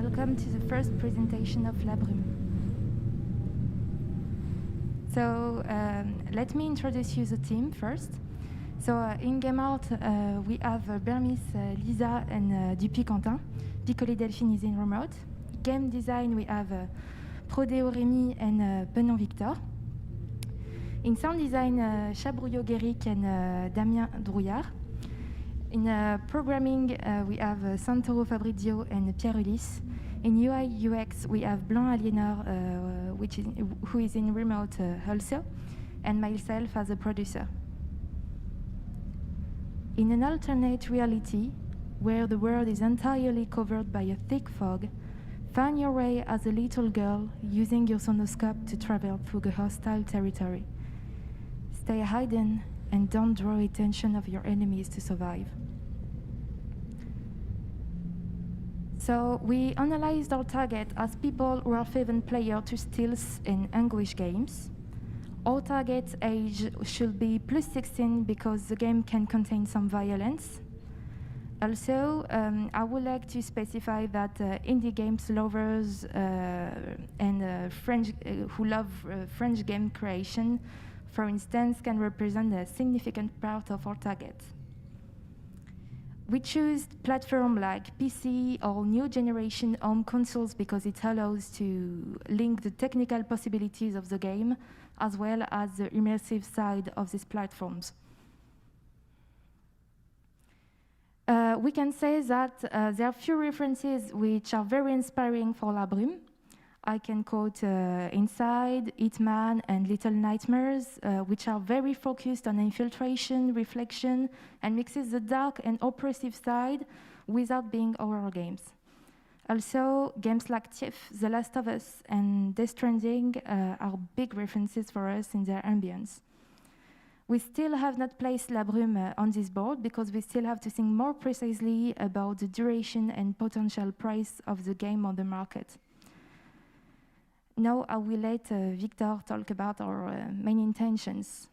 welcome to the first presentation of La Brume. So let me introduce you the team first. So in game art, we have Bermis, Lisa, and Dupuis Quentin. Piccoli Delphine is in remote. Game design, we have Prodeo Rémi and Penon Victor. In sound design, Chabrouillot Guéric and Damien Drouillard. In programming, we have Santoro Fabrizio and Pierre Ulysse. In UI UX, we have Blanc Aliénor, who is in remote also, and myself as a producer. In an alternate reality, where the world is entirely covered by a thick fog, find your way as a little girl using your sonoscope to travel through the hostile territory. Stay hidden and don't draw attention of your enemies to survive. So we analyzed our target as people who are fervent players to stealth and anguish games. Our target age should be plus 16 because the game can contain some violence. Also, I would like to specify that indie games lovers and who love French game creation, for instance, can represent a significant part of our target. We choose platforms like PC or new generation home consoles because it allows to link the technical possibilities of the game as well as the immersive side of these platforms. We can say that there are few references which are very inspiring for La Brume. I can quote Inside, Hitman, and Little Nightmares, which are very focused on infiltration, reflection, and mixes the dark and oppressive side without being horror games. Also, games like Thief, The Last of Us, and Death Stranding are big references for us in their ambience. We still have not placed La Brume on this board because we still have to think more precisely about the duration and potential price of the game on the market. Now I will let Victor talk about our main intentions.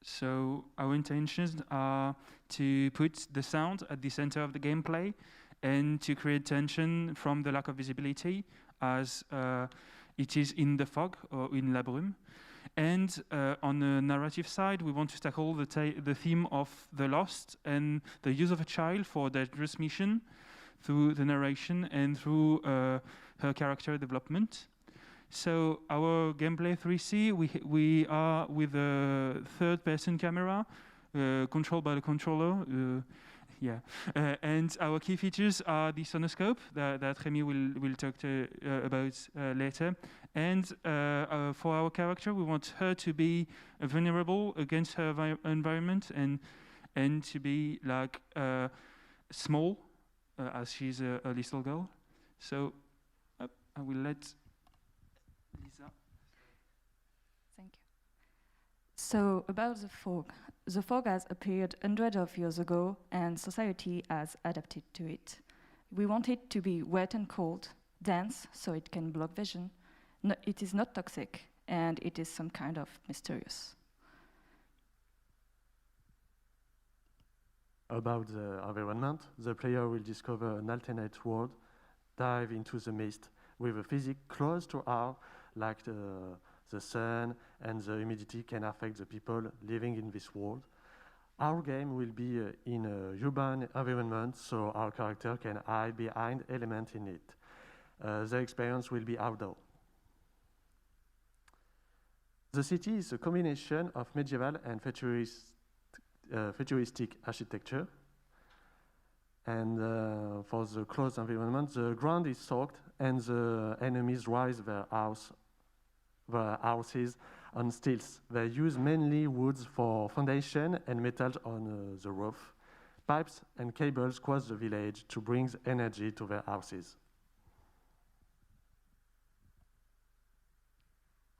So our intentions are to put the sound at the center of the gameplay and to create tension from the lack of visibility as it is in the fog or in La Brume. And on the narrative side, we want to tackle the theme of the lost and the use of a child for a dangerous mission through the narration and through her character development. So our gameplay 3C, we are with a third-person camera controlled by the controller. And our key features are the sonoscope that Rémi will talk about later. And for our character, we want her to be vulnerable against her environment and to be like small as she's a little girl. So I will let Lisa. Thank you. So about the fog. The fog has appeared hundreds of years ago and society has adapted to it. We want it to be wet and cold, dense so it can block vision. No, it is not toxic and it is some kind of mysterious. About the environment, the player will discover an alternate world, dive into the mist with a physics close to ours, like the sun and the humidity can affect the people living in this world. Our game will be in a urban environment, so our character can hide behind elements in it. The experience will be outdoor. The city is a combination of medieval and futuristic architecture. And for the closed environment, the ground is soaked and the enemies rise their houses on stilts. They use mainly woods for foundation and metals on the roof. Pipes and cables cross the village to bring energy to their houses.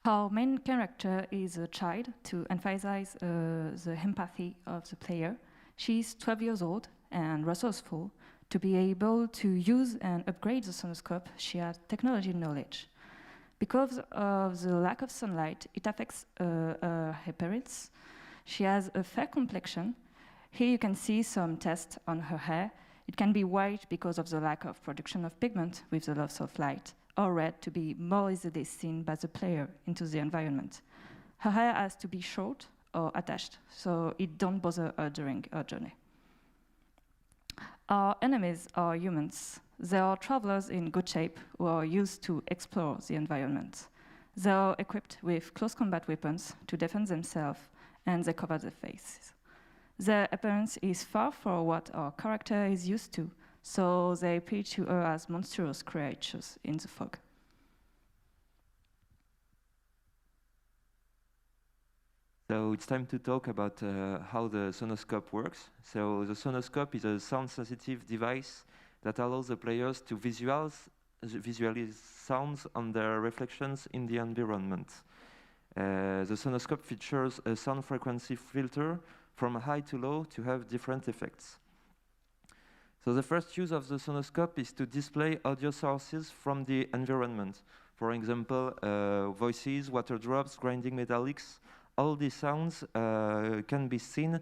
Our main character is a child to emphasize the empathy of the player. She's 12 years old and resourceful. To be able to use and upgrade the sonoscope, she has technology knowledge. Because of the lack of sunlight, it affects her appearance. She has a fair complexion. Here you can see some tests on her hair. It can be white because of the lack of production of pigment with the loss of light, or red to be more easily seen by the player into the environment. Her hair has to be short or attached, so it don't bother her during her journey. Our enemies are humans. They are travelers in good shape who are used to explore the environment. They are equipped with close combat weapons to defend themselves, and they cover their faces. Their appearance is far from what our character is used to, so they appear to her as monstrous creatures in the fog. So it's time to talk about how the sonoscope works. So the sonoscope is a sound-sensitive device that allows the players to visualize sounds and their reflections in the environment. The sonoscope features a sound frequency filter from high to low to have different effects. So the first use of the sonoscope is to display audio sources from the environment. For example, voices, water drops, grinding metallics. All these sounds can be seen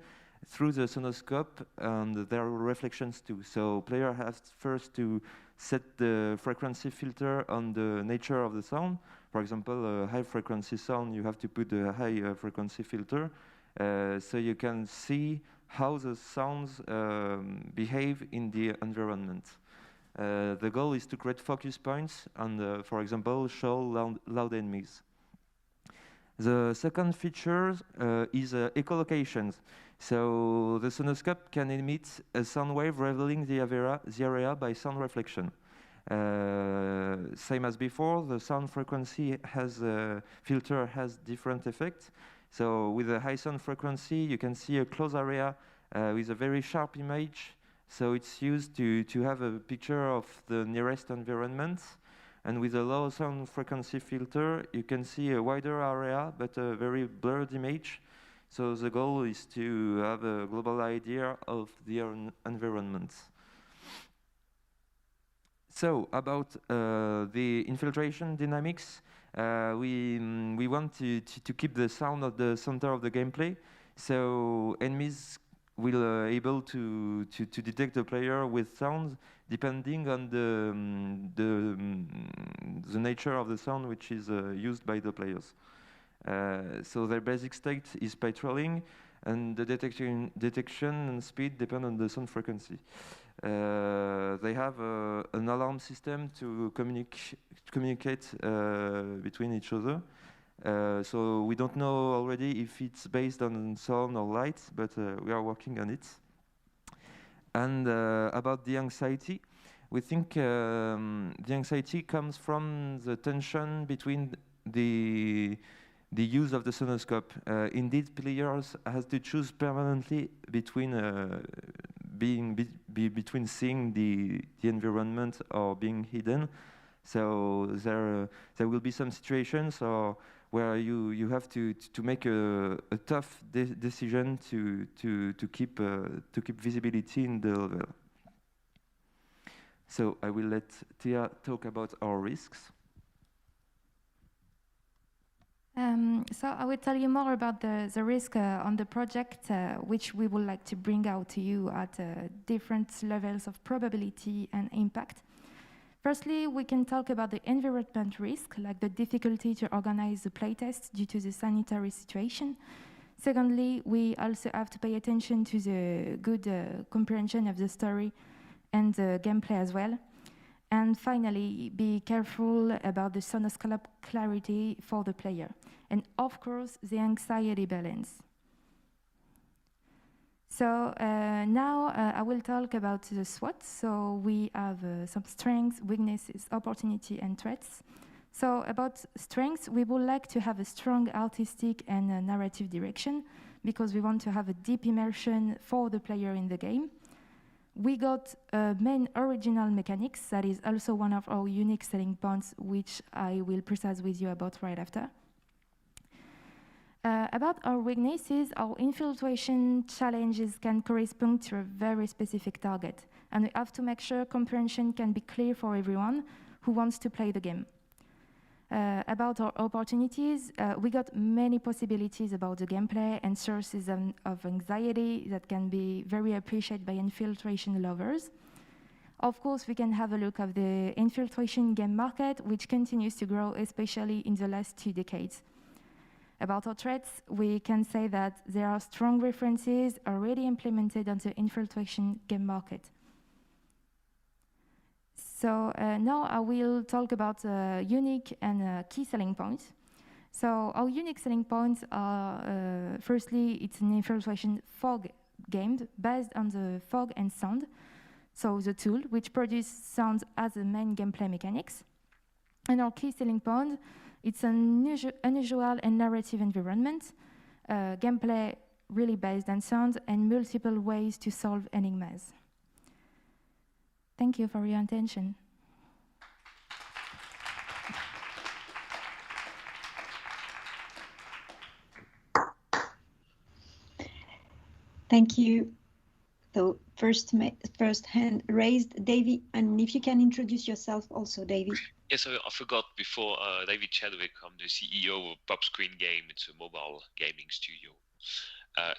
through the sonoscope and their reflections too. So player has first to set the frequency filter on the nature of the sound. For example, a high frequency sound, you have to put a high frequency filter so you can see how the sounds behave in the environment. The goal is to create focus points and, for example, show loud enemies. The second feature is echolocation. So the sonoscope can emit a sound wave revealing the area by sound reflection. Same as before, the sound frequency filter has different effects. So with a high sound frequency, you can see a close area with a very sharp image. So it's used to have a picture of the nearest environment. And with a low sound frequency filter, you can see a wider area, but a very blurred image. So the goal is to have a global idea of the environment. So about the infiltration dynamics, we want to keep the sound at the center of the gameplay. So enemies will able to detect the player with sounds depending on the nature of the sound which is used by the players. So their basic state is patrolling, and the detection and speed depend on the sound frequency. They have an alarm system to communicate between each other. So we don't know already if it's based on sound or light, but we are working on it. And about the anxiety, we think the anxiety comes from the tension between the use of the sonoscope. Indeed, players have to choose permanently between between seeing the environment or being hidden. So there will be some situations where you have to make a tough decision to keep visibility in the level. So I will let Tia talk about our risks. So I will tell you more about the risk on the project, which we would like to bring out to you at different levels of probability and impact. Firstly, we can talk about the environment risk, like the difficulty to organize the playtest due to the sanitary situation. Secondly, we also have to pay attention to the good comprehension of the story and the gameplay as well. And finally, be careful about the sonoscope clarity for the player. And of course, the anxiety balance. So now I will talk about the SWOT. So we have some strengths, weaknesses, opportunity, and threats. So about strengths, we would like to have a strong artistic and narrative direction because we want to have a deep immersion for the player in the game. We got main original mechanics. That is also one of our unique selling points, which I will precise with you about right after. About our weaknesses, our infiltration challenges can correspond to a very specific target, and we have to make sure comprehension can be clear for everyone who wants to play the game. About our opportunities, we got many possibilities about the gameplay and sources of anxiety that can be very appreciated by infiltration lovers. Of course, we can have a look at the infiltration game market, which continues to grow, especially in the last 2 decades. About our threats, we can say that there are strong references already implemented on the infiltration game market. So now I will talk about unique and key selling points. So our unique selling points are, firstly, it's an infiltration fog game based on the fog and sound. So the tool, which produces sounds as the main gameplay mechanics. And our key selling point, it's an unusual and narrative environment, gameplay really based on sound, and multiple ways to solve enigmas. Thank you for your attention. Thank you. So first hand raised, Davy, and if you can introduce yourself also, Davy. Yes, I forgot before, David Chadwick, I'm the CEO of Pop Screen Game. It's a mobile gaming studio.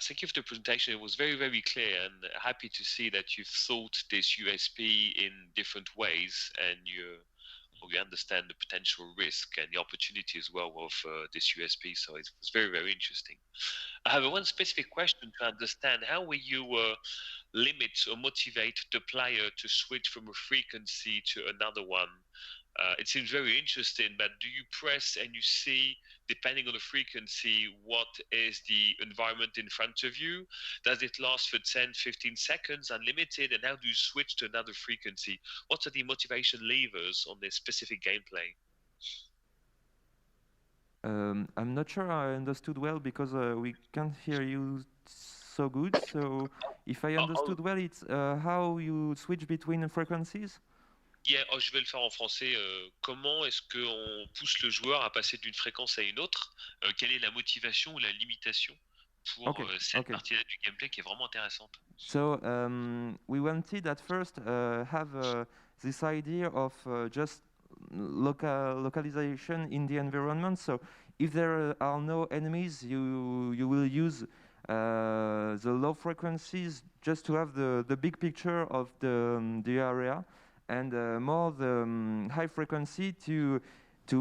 Thank you for the presentation. It was very, very clear, and happy to see that you've thought this USP in different ways, and you understand the potential risk and the opportunity as well of this USP. So it was very, very interesting. I have one specific question to understand. How will you limit or motivate the player to switch from a frequency to another one? It seems very interesting, but do you press and you see, depending on the frequency, what is the environment in front of you? Does it last for 10, 15 seconds, unlimited? And how do you switch to another frequency? What are the motivation levers on this specific gameplay? I'm not sure I understood well because we can't hear you so good. So if I understood well, it's how you switch between frequencies? Yeah, je vais le faire en français. Comment est-ce qu'on pousse le joueur à passer d'une fréquence à une autre? Quelle est la motivation ou la limitation pour cette partie-là du gameplay qui est vraiment intéressante? So we wanted at first have this idea of just localization in the environment. So if there are no enemies, you will use the low frequencies just to have the big picture of the area. And more the high frequency to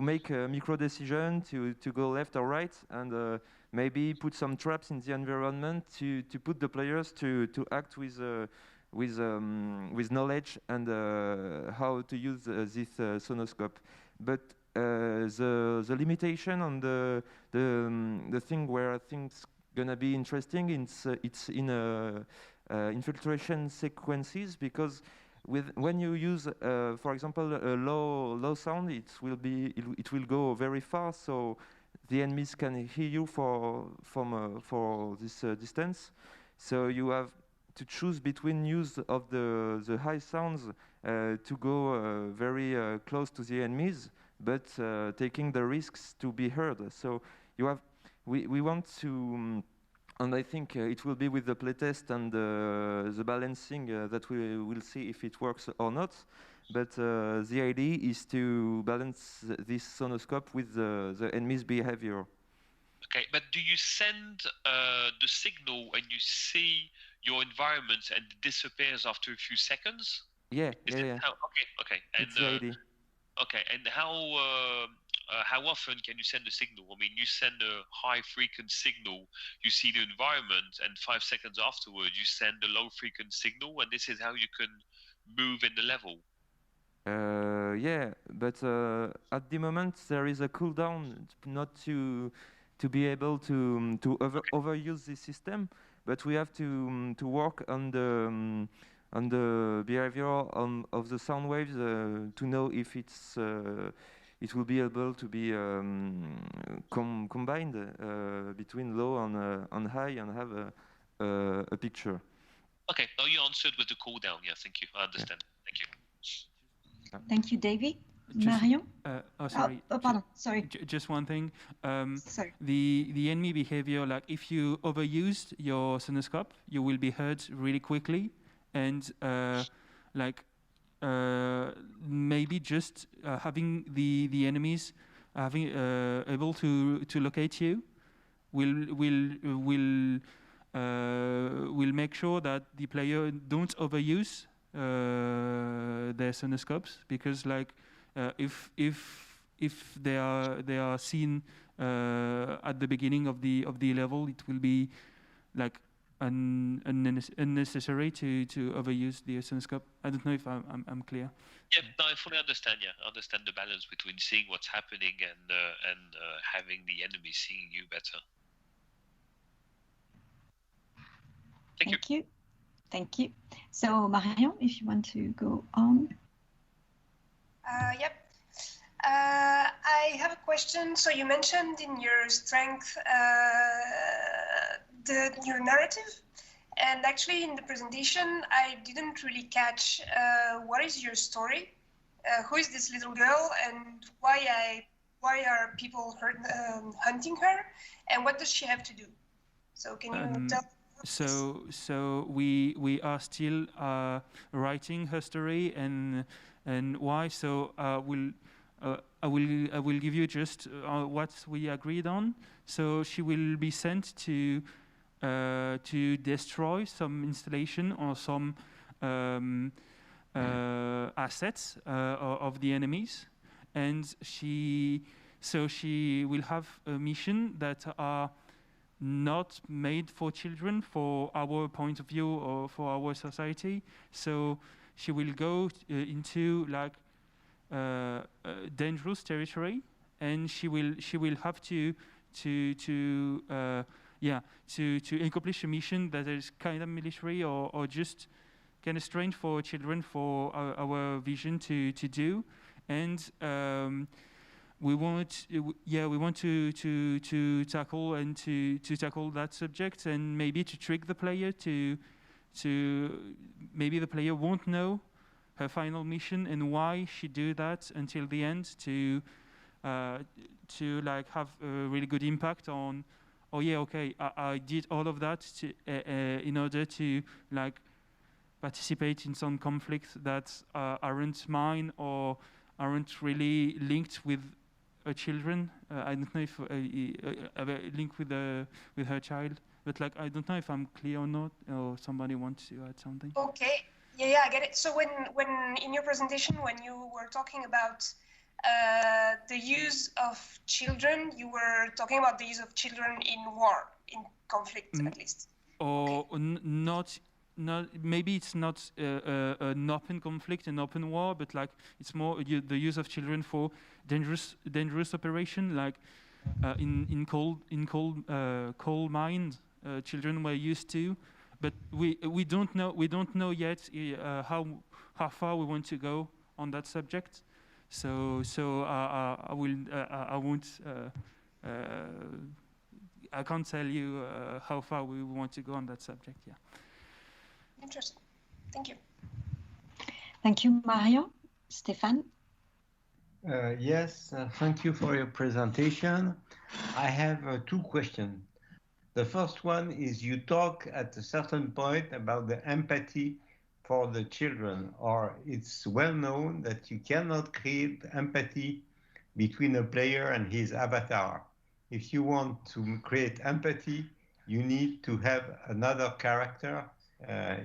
make a micro decision, to go left or right, and maybe put some traps in the environment to put the players to act with knowledge and how to use this sonoscope. But the limitation on the thing where I think it's gonna be interesting, it's in infiltration sequences, because when you use, for example, a low sound, it will go very fast, so the enemies can hear you for this distance. So you have to choose between use of the high sounds to go very close to the enemies, but taking the risks to be heard. So we want to. And I think it will be with the playtest and the balancing that we will see if it works or not. But the idea is to balance this sonoscope with the enemy's behavior. Okay, but do you send the signal and you see your environment and it disappears after a few seconds? Yeah, Okay. And it's the idea. Okay, and how often can you send a signal? I mean, you send a high frequency signal, you see the environment, and 5 seconds afterwards you send a low frequency signal, and this is how you can move in the level. Yeah, but at the moment there is a cooldown, not to be able to overuse this system, but we have to work on the behavior of the sound waves to know if it will be able to be combined between low and high and have a picture. Okay, now you answered with the cooldown. Yeah, thank you. I understand. Yeah. Thank you. Thank you, Davy. Marion? Sorry. Pardon. Sorry. Just one thing. Sorry. The enemy behavior, like if you overused your sonoscope, you will be hurt really quickly, and maybe just having the enemies able to locate you will make sure that the player don't overuse their sonoscopes, because like if they are seen at the beginning of the level, it will be like unnecessary to overuse the sonoscope. I don't know if I'm clear. Yeah, no, I fully understand. Yeah, I understand the balance between seeing what's happening and having the enemy seeing you better. Thank you. Thank you. So Marion, if you want to go on. Yep. I have a question. So you mentioned in your strength your narrative, and actually in the presentation I didn't really catch what is your story, who is this little girl, and why are people hunting her, and what does she have to do? So can you tell? So we are still writing her story and why. So I will give you just what we agreed on. So she will be sent to destroy some installation or some assets of the enemies, and she will have a mission that are not made for children, for our point of view or for our society. So she will go into like dangerous territory, and she will have to accomplish a mission that is kind of military or just kind of strange for children, for our vision to do, and we want to tackle that subject, and maybe to trick the player to maybe the player won't know her final mission and why she do that until the end, to like have a really good impact on, oh yeah, okay, I did all of that in order to like participate in some conflicts that aren't mine or aren't really linked with children. I don't know if have a link with her child, but like I don't know if I'm clear or not, or somebody wants to add something. Okay, yeah, I get it. So when in your presentation, when you were talking about the use of children, you were talking about the use of children in war, in conflict, at least. Or not. Maybe it's not an open conflict, an open war, but like it's more the use of children for dangerous operation, like in coal mines, children were used to, but we don't know yet how far we want to go on that subject. So I can't tell you how far we want to go on that subject. Yeah. Interesting. Thank you. Thank you, Marion. Stéphane? Yes, thank you for your presentation. I have two questions. The first one is you talk at a certain point about the empathy for the children, or it's well known that you cannot create empathy between a player and his avatar. If you want to create empathy, you need to have another character.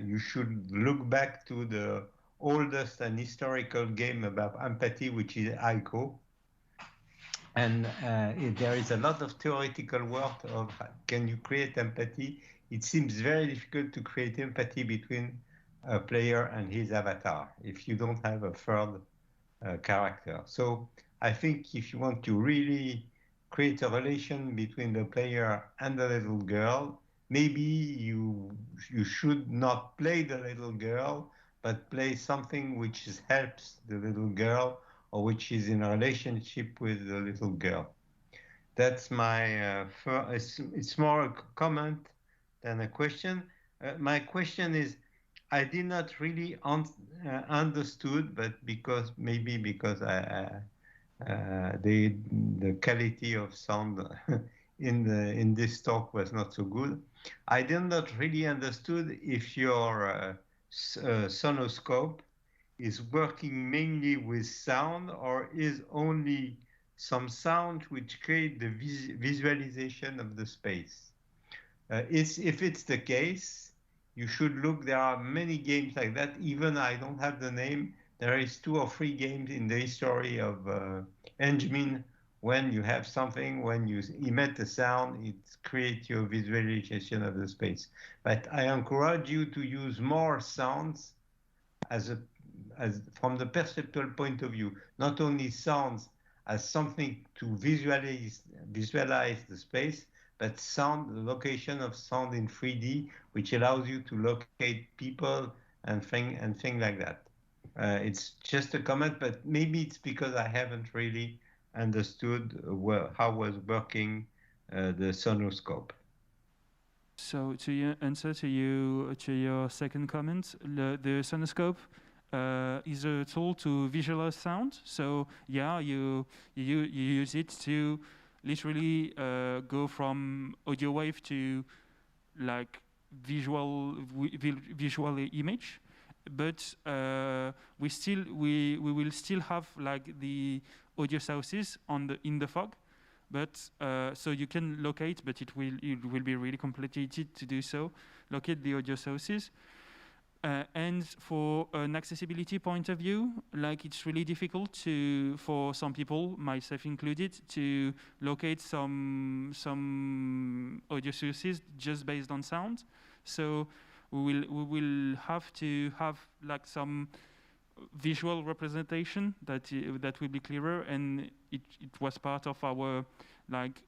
You should look back to the oldest and historical game about empathy, which is ICO. And there is a lot of theoretical work of can you create empathy. It seems very difficult to create empathy between a player and his avatar if you don't have a third character. So I think if you want to really create a relation between the player and the little girl, maybe you should not play the little girl, but play something which helps the little girl or which is in a relationship with the little girl. That's my it's more a comment than a question. My question is, I did not really understood, but because the quality of sound in this talk was not so good. I did not really understood if your sonoscope is working mainly with sound or is only some sound which create the visualization of the space. If it's the case, you should look. There are many games like that. Even I don't have the name. There is 2 or 3 games in the history of engine. When you have something, when you emit a sound, it creates your visualization of the space. But I encourage you to use more sounds as from the perceptual point of view, not only sounds as something to visualize the space, but sound, the location of sound in 3D, which allows you to locate people and things like that. It's just a comment, but maybe it's because I haven't really understood how was working the sonoscope. So to answer to your second comment, the sonoscope is a tool to visualize sound. So yeah, you use it to literally go from audio wave to like visual image, but we will still have like the audio sources in the fog. But so you can locate, but it will be really complicated to do so. Locate the audio sources, and for an accessibility point of view, like it's really difficult for some people, myself included, to locate some audio sources just based on sound. So we will have to have like some visual representation that will be clearer, and it was part of our like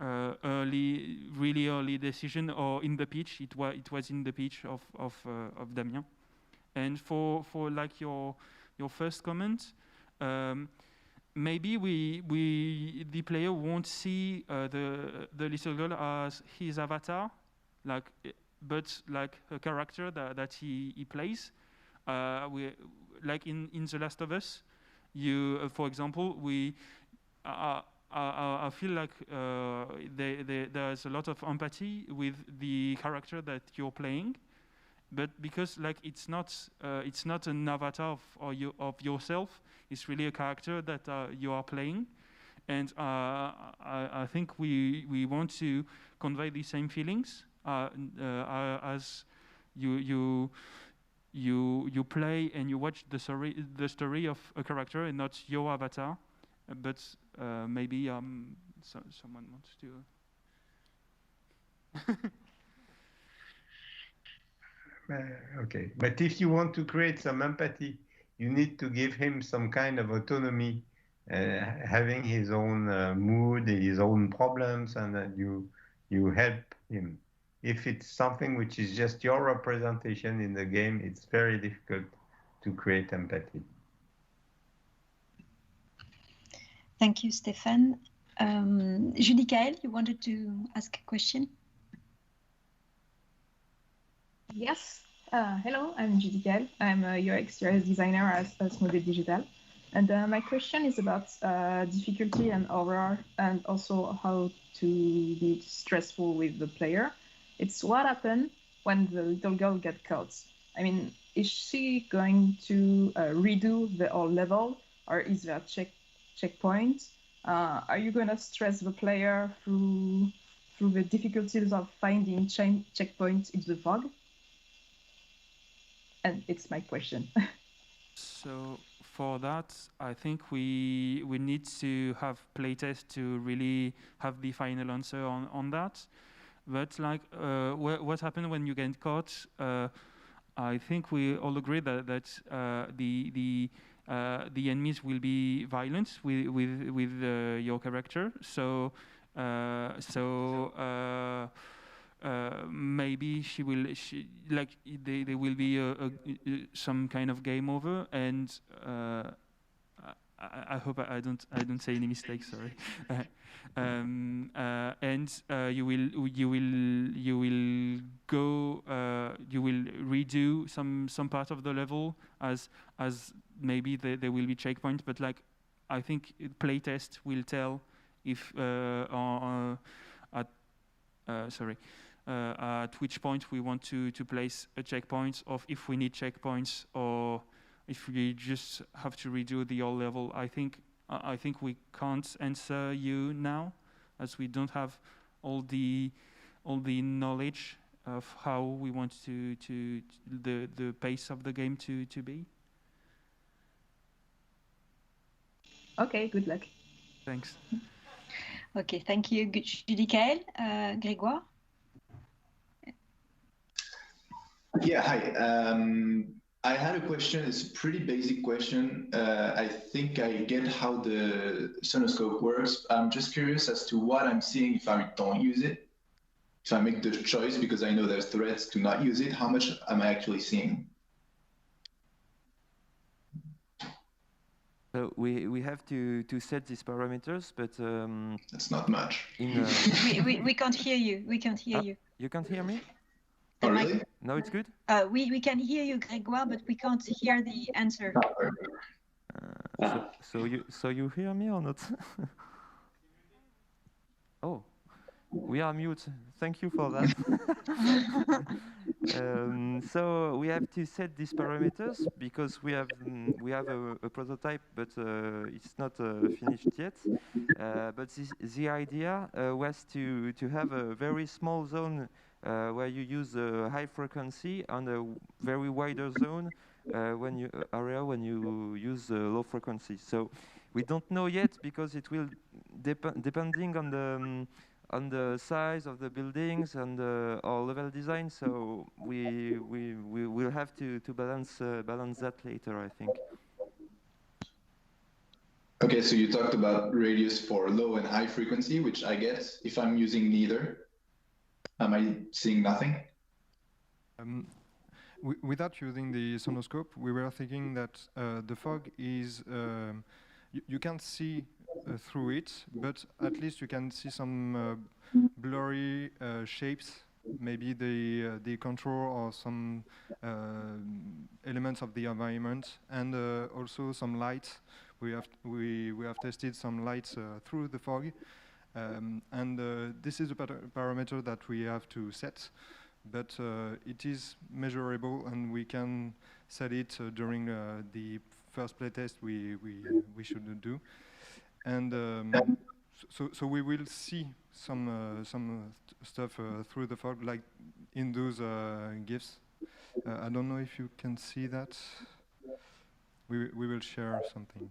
really early decision, or in the pitch. It was in the pitch of Damien. And for like your first comment, maybe the player won't see the little girl as his avatar, like, but like a character that he plays. Like in The Last of Us, for example, I feel like there's a lot of empathy with the character that you're playing, but because like it's not an avatar of yourself, it's really a character that you are playing, and I think we want to convey the same feelings as you play and you watch the story of a character and not your avatar. But maybe someone wants to. Okay, but if you want to create some empathy, you need to give him some kind of autonomy, having his own mood, his own problems, and that you help him. If it's something which is just your representation in the game, it's very difficult to create empathy. Thank you, Stéphane. Julie Kael, you wanted to ask a question? Yes. Hello, I'm Julie Kael. I'm a UX designer at Asmodee Digital. And my question is about difficulty and horror, and also how to be stressful with the player. It's what happened when the little girl gets caught. I mean, is she going to redo the whole level, or is there a checkpoint? Are you going to stress the player through the difficulties of finding checkpoints in the fog? And it's my question. So for that, I think we need to have playtests to really have the final answer on that. But like, what happened when you get caught? I think we all agree that the enemies will be violent with your character. So maybe there will be some kind of game over, and I hope I don't say any mistakes. Sorry. And you will redo some part of the level as maybe there will be checkpoints, but like I think playtest will tell if at which point we want to place a checkpoint, or if we need checkpoints, or if we just have to redo the whole level. I think we can't answer you now, as we don't have all the knowledge of how we want the pace of the game to be. Okay, good luck. Thanks. Okay, thank you, Judicael. Grégoire? Yeah, hi. I had a question. It's a pretty basic question. I think I get how the sonoscope works. I'm just curious as to what I'm seeing if I don't use it. If I make the choice because I know there's threats to not use it, how much am I actually seeing? So we have to set these parameters, but that's not much. We can't hear you. We can't hear you. You can't hear me? Oh, really? No, it's good. We can hear you, Grégoire, but we can't hear the answer. So you hear me or not? Oh, we are mute. Thank you for that. So we have to set these parameters because we have a prototype, but it's not finished yet. But the idea was to have a very small zone where you use a high frequency and a very wider zone when you use low frequency. So we don't know yet because it will depending on the size of the buildings and our level design. So we will have to balance that later, I think. Okay, so you talked about radius for low and high frequency, which I guess if I'm using neither, am I seeing nothing? Without using the sonoscope, we were thinking that the fog is, you can't see through it, but at least you can see some blurry shapes, maybe the contour or some elements of the environment, and also some light. We have tested some lights through the fog. And this is a parameter that we have to set, but it is measurable, and we can set it during the first playtest we should do. And so we will see some stuff through the fog, like in those GIFs. I don't know if you can see that. We will share something.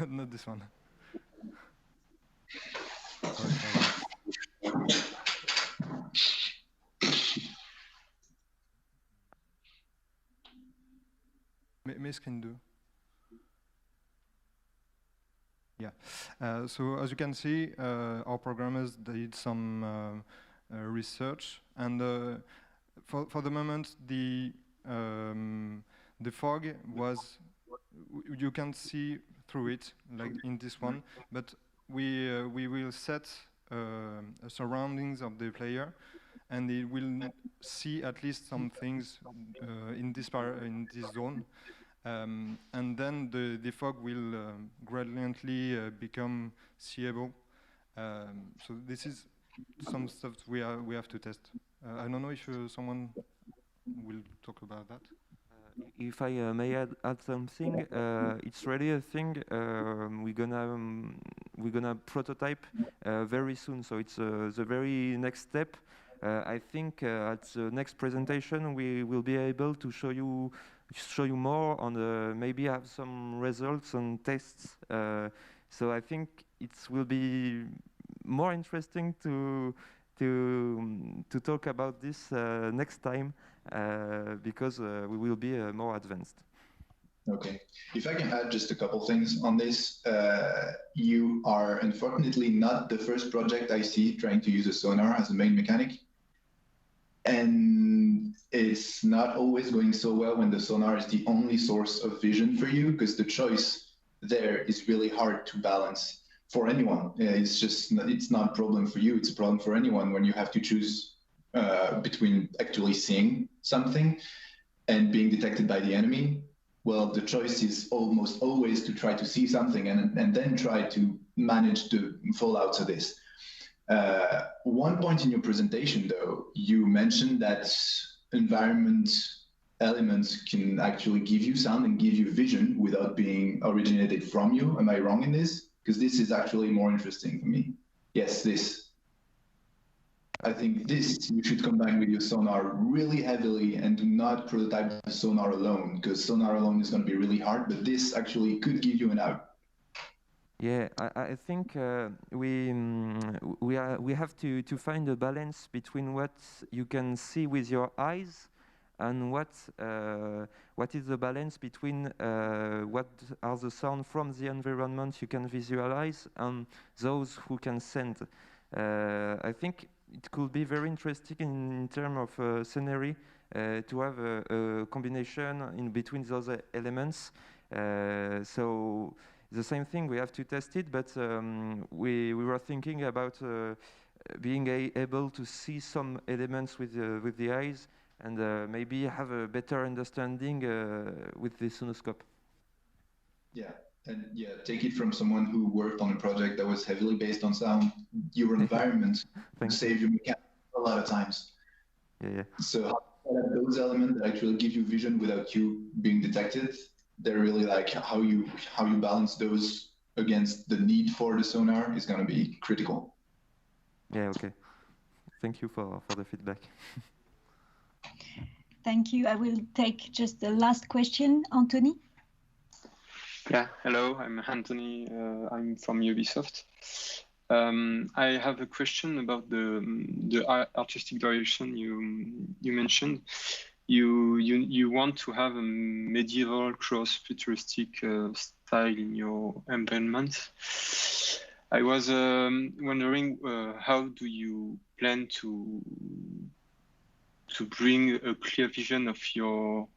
Not this one. Miss can do. Yeah. So as you can see, our programmers did some research, and for the moment, the fog was, you can see through it, like in this one, but we will set surroundings of the player, and it will see at least some things in this zone, and then the fog will gradually become seeable. So this is some stuff we have to test. I don't know if someone will talk about that. If I may add something, it's really a thing we're gonna prototype very soon. So it's the very next step. I think at the next presentation we will be able to show you more on maybe have some results and tests. So I think it will be more interesting to talk about this next time. Because we will be more advanced. Okay. If I can add just a couple things on this. You are unfortunately not the first project I see trying to use a sonar as a main mechanic. And it's not always going so well when the sonar is the only source of vision for you, because the choice there is really hard to balance for anyone. It's not a problem for you, it's a problem for anyone when you have to choose between actually seeing something and being detected by the enemy. Well, the choice is almost always to try to see something and then try to manage the fallouts of this. One point in your presentation, though, you mentioned that environment elements can actually give you sound and give you vision without being originated from you. Am I wrong in this? because this is actually more interesting for me. Yes, this. I think this you should combine with your sonar really heavily and do not prototype the sonar alone, because sonar alone is going to be really hard, but this actually could give you an out. Yeah, I think we have to find a balance between what you can see with your eyes and what is the balance between what are the sound from the environment you can visualize and those who can send. I think it could be very interesting in terms of scenery to have a combination in between those elements. So the same thing, we have to test it, but we were thinking about being able to see some elements with the eyes and maybe have a better understanding with the sonoscope. Yeah, and take it from someone who worked on a project that was heavily based on sound. Your environment save you a lot of times. Yeah. So those elements that actually give you vision without you being detected, they're really like how you balance those against the need for the sonar is going to be critical. Yeah, okay. Thank you for the feedback. Thank you. I will take just the last question, Anthony. Yeah, hello, I'm Anthony. I'm from Ubisoft. I have a question about the artistic direction you mentioned. You want to have a medieval cross-futuristic style in your environment. I was wondering how do you plan to bring a clear vision of your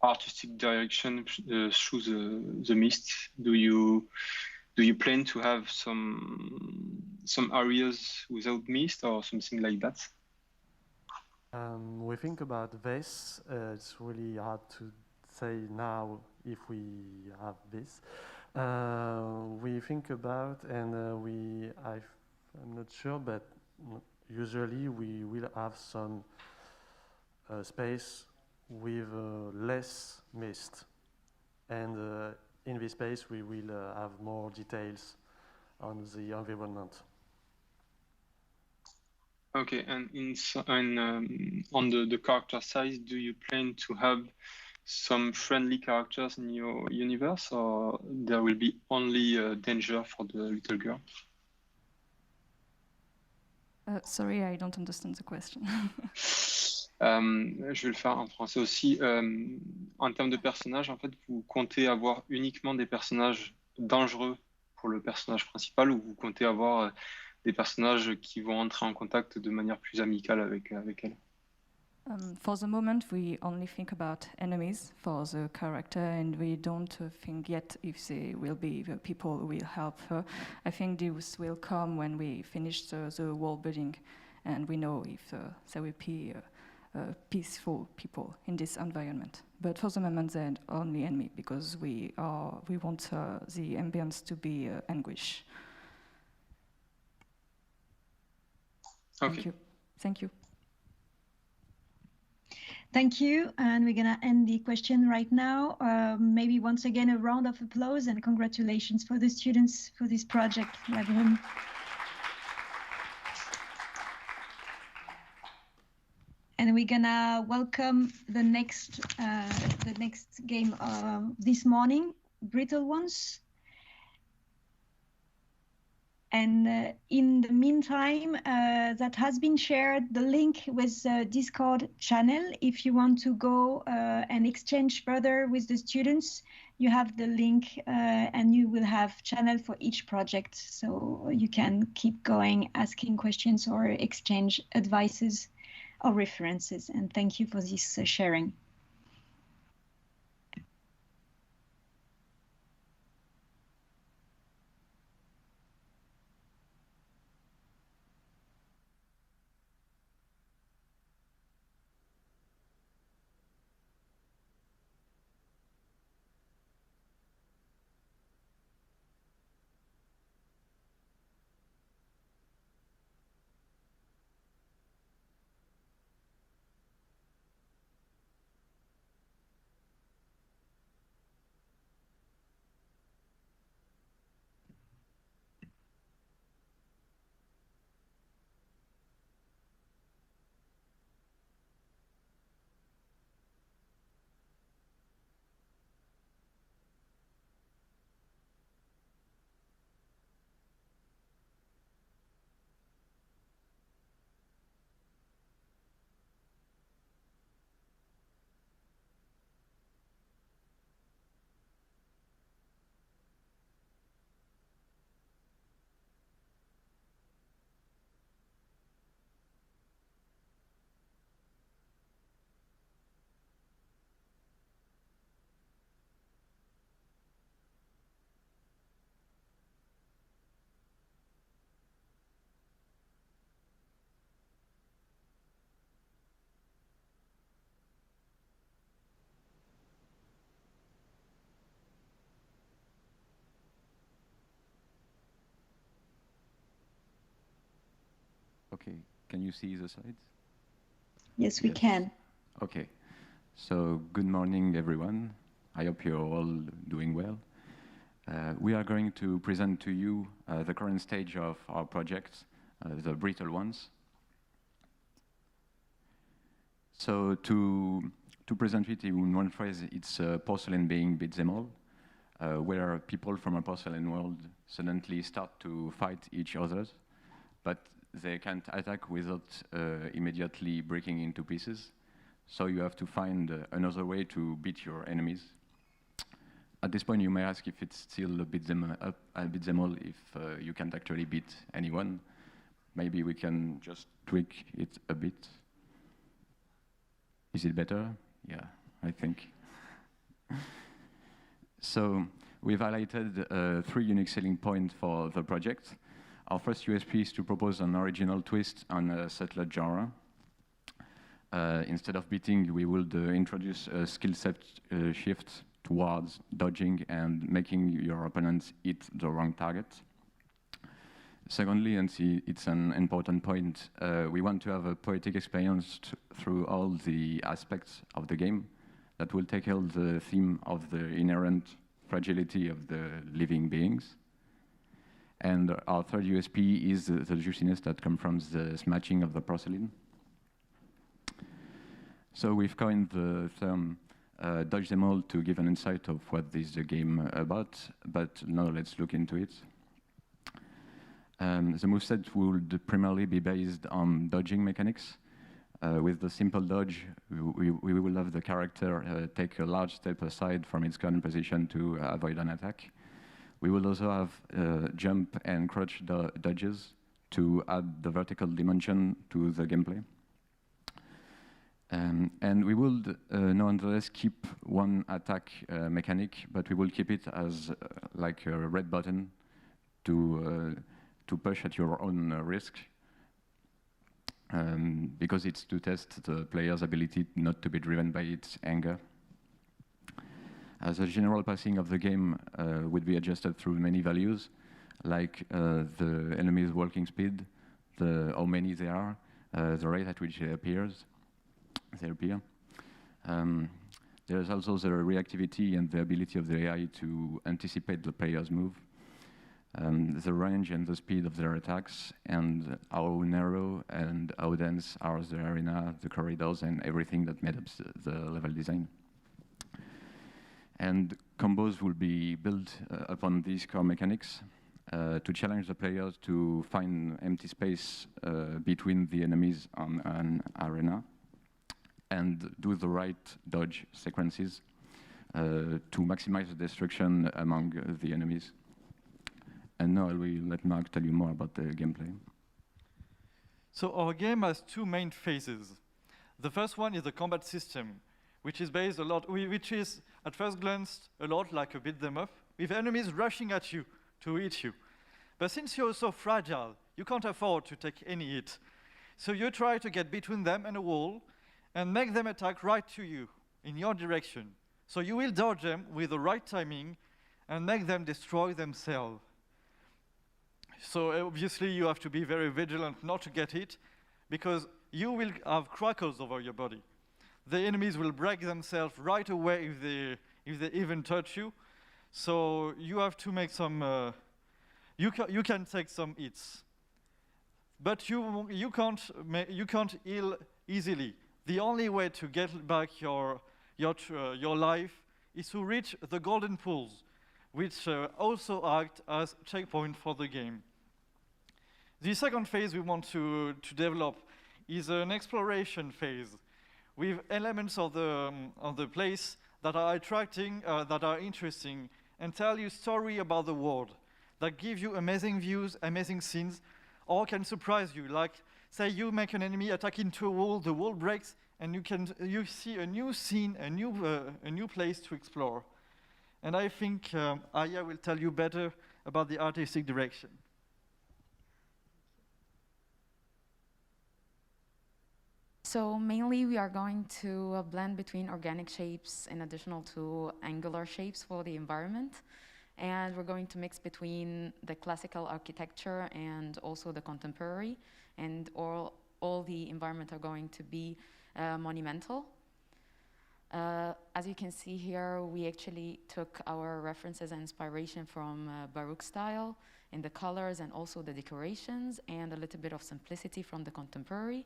artistic direction through the mist? Do you plan to have some areas without mist or something like that? We think about this. It's really hard to say now if we have this. We think about, and I'm not sure, but usually we will have some space with less mist, and in this space we will have more details on the environment. Okay, and on the character size, do you plan to have some friendly characters in your universe, or there will be only danger for the little girl? Sorry, I don't understand the question. Je vais le faire en français aussi. En termes de personnages, en fait, vous comptez avoir uniquement des personnages dangereux pour le personnage principal, ou vous comptez avoir des personnages qui vont entrer en contact de manière plus amicale avec elle? For the moment, we only think about enemies for the character, and we don't think yet if they will be the people who will help her. I think this will come when we finish the world building, and we know if there will be peaceful people in this environment. But for the moment, they're only enemy because we want the ambience to be anguish. Okay. Thank you. Thank you. Thank you, and we're gonna end the question right now. Maybe once again a round of applause and congratulations for the students for this project. And we're gonna welcome the next game this morning, Brittle Ones. And in the meantime, that has been shared, the link with the Discord channel. If you want to go and exchange further with the students, you have the link and you will have channel for each project. So you can keep going, asking questions or exchange advices or references. And thank you for this sharing. Okay, can you see the slides? Yes, we can. Okay, so good morning, everyone. I hope you're all doing well. We are going to present to you the current stage of our project, the Brittle Ones. So to present it in one phrase, it's a porcelain being beats them all, where people from a porcelain world suddenly start to fight each other, but they can't attack without immediately breaking into pieces. So you have to find another way to beat your enemies. At this point, you may ask if it's still a beat them all if you can't actually beat anyone. Maybe we can just tweak it a bit. Is it better? Yeah, I think. So we've highlighted 3 unique selling points for the project. Our first USP is to propose an original twist on a settler genre. Instead of beating, we would introduce a skill set shift towards dodging and making your opponents hit the wrong target. Secondly, and it's an important point, we want to have a poetic experience through all the aspects of the game that will tackle the theme of the inherent fragility of the living beings. And our third USP is the juiciness that comes from the smashing of the porcelain. So we've coined the term dodge them all to give an insight of what is the game about, but now let's look into it. The moveset would primarily be based on dodging mechanics. With the simple dodge, we will have the character take a large step aside from its current position to avoid an attack. We will also have jump and crouch dodges to add the vertical dimension to the gameplay. And we will nonetheless keep one attack mechanic, but we will keep it as like a red button to push at your own risk, because it's to test the player's ability not to be driven by its anger. As a general passing of the game would be adjusted through many values, like the enemy's walking speed, how many they are, the rate at which they appear. There's also the reactivity and the ability of the AI to anticipate the player's move, the range and the speed of their attacks, and how narrow and how dense are the arena, the corridors, and everything that made up the level design. And combos will be built upon these core mechanics to challenge the players to find empty space between the enemies on an arena and do the right dodge sequences to maximize the destruction among the enemies. And now I will let Mark tell you more about the gameplay. So our game has 2 main phases. The first one is the combat system, which is based which is at first glance a lot like a beat them up, with enemies rushing at you to hit you. But since you're so fragile, you can't afford to take any hit. So you try to get between them and a wall and make them attack right to you, in your direction. So you will dodge them with the right timing and make them destroy themselves. So obviously you have to be very vigilant not to get hit, because you will have crackles over your body. The enemies will break themselves right away if they even touch you. So you have to make some, you can take some hits. But you can't heal easily. The only way to get back your life is to reach the golden pools, which also act as checkpoint for the game. The second phase we want to develop is an exploration phase with elements of the place that are attracting, that are interesting, and tell you story about the world, that give you amazing views, amazing scenes, or can surprise you. Like, say you make an enemy attack into a wall, the wall breaks, and you see a new scene, a new place to explore. And I think Aya will tell you better about the artistic direction. So mainly we are going to blend between organic shapes and additional to angular shapes for the environment. And we're going to mix between the classical architecture and also the contemporary. and all the environment are going to be monumental. As you can see here, we actually took our references and inspiration from Baroque style in the colors and also the decorations, and a little bit of simplicity from the contemporary.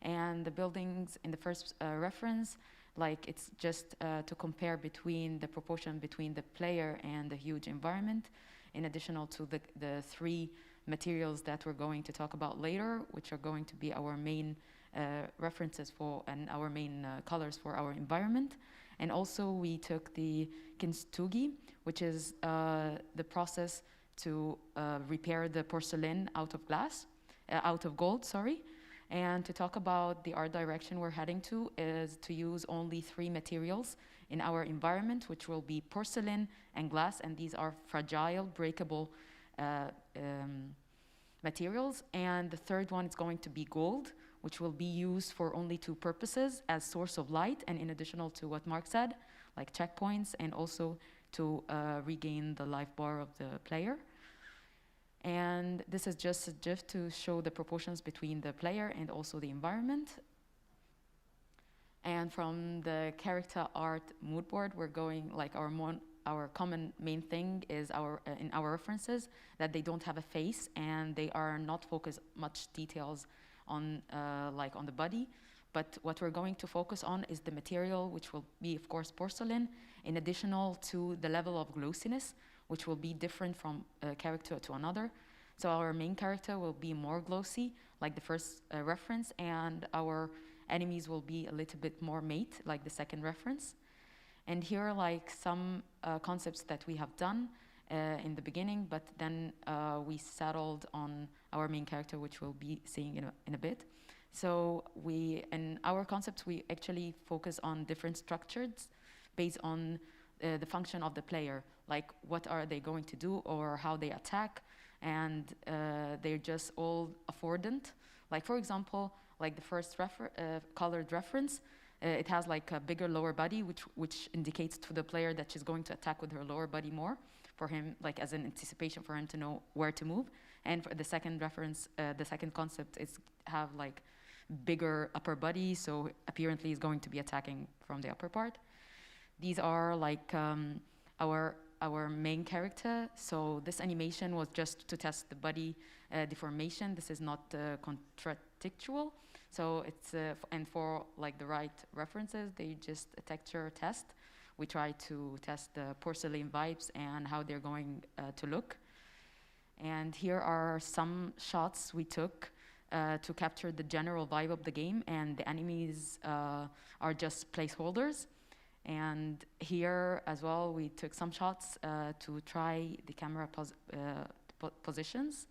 And the buildings in the first reference, like it's just to compare between the proportion between the player and the huge environment, in addition to the three materials that we're going to talk about later, which are going to be our main references for and our main colors for our environment. And also we took the kintsugi, which is the process to repair the porcelain out of gold, sorry. And to talk about the art direction we're heading to is to use only 3 materials in our environment, which will be porcelain and glass, and these are fragile, breakable materials. And the third one is going to be gold, which will be used for only 2 purposes: as source of light, and in addition to what Mark said, like checkpoints, and also to regain the life bar of the player. And this is just a GIF to show the proportions between the player and also the environment. And from the character art mood board, we're going like our common main thing is in our references that they don't have a face and they are not focused much details on like on the body. But what we're going to focus on is the material, which will be, of course, porcelain, in addition to the level of glossiness, which will be different from a character to another. So our main character will be more glossy, like the first reference, and our enemies will be a little bit more matte, like the second reference. And here are like some concepts that we have done in the beginning, but then we settled on our main character, which we'll be seeing in a bit. So in our concepts, we actually focus on different structures based on the function of the player, like what are they going to do or how they attack, and they're just all affordant. Like for example, like the first colored reference, it has like a bigger lower body, which indicates to the player that she's going to attack with her lower body more, for him, like as an anticipation for him to know where to move. And for the second reference, the second concept is have like bigger upper body, so apparently he's going to be attacking from the upper part. These are like our main character. So this animation was just to test the body deformation. This is not contradictual. So it's and for like the right references, they just a texture test. We try to test the porcelain vibes and how they're going to look. And here are some shots we took to capture the general vibe of the game, and the enemies are just placeholders. And here as well, we took some shots to try the camera positions.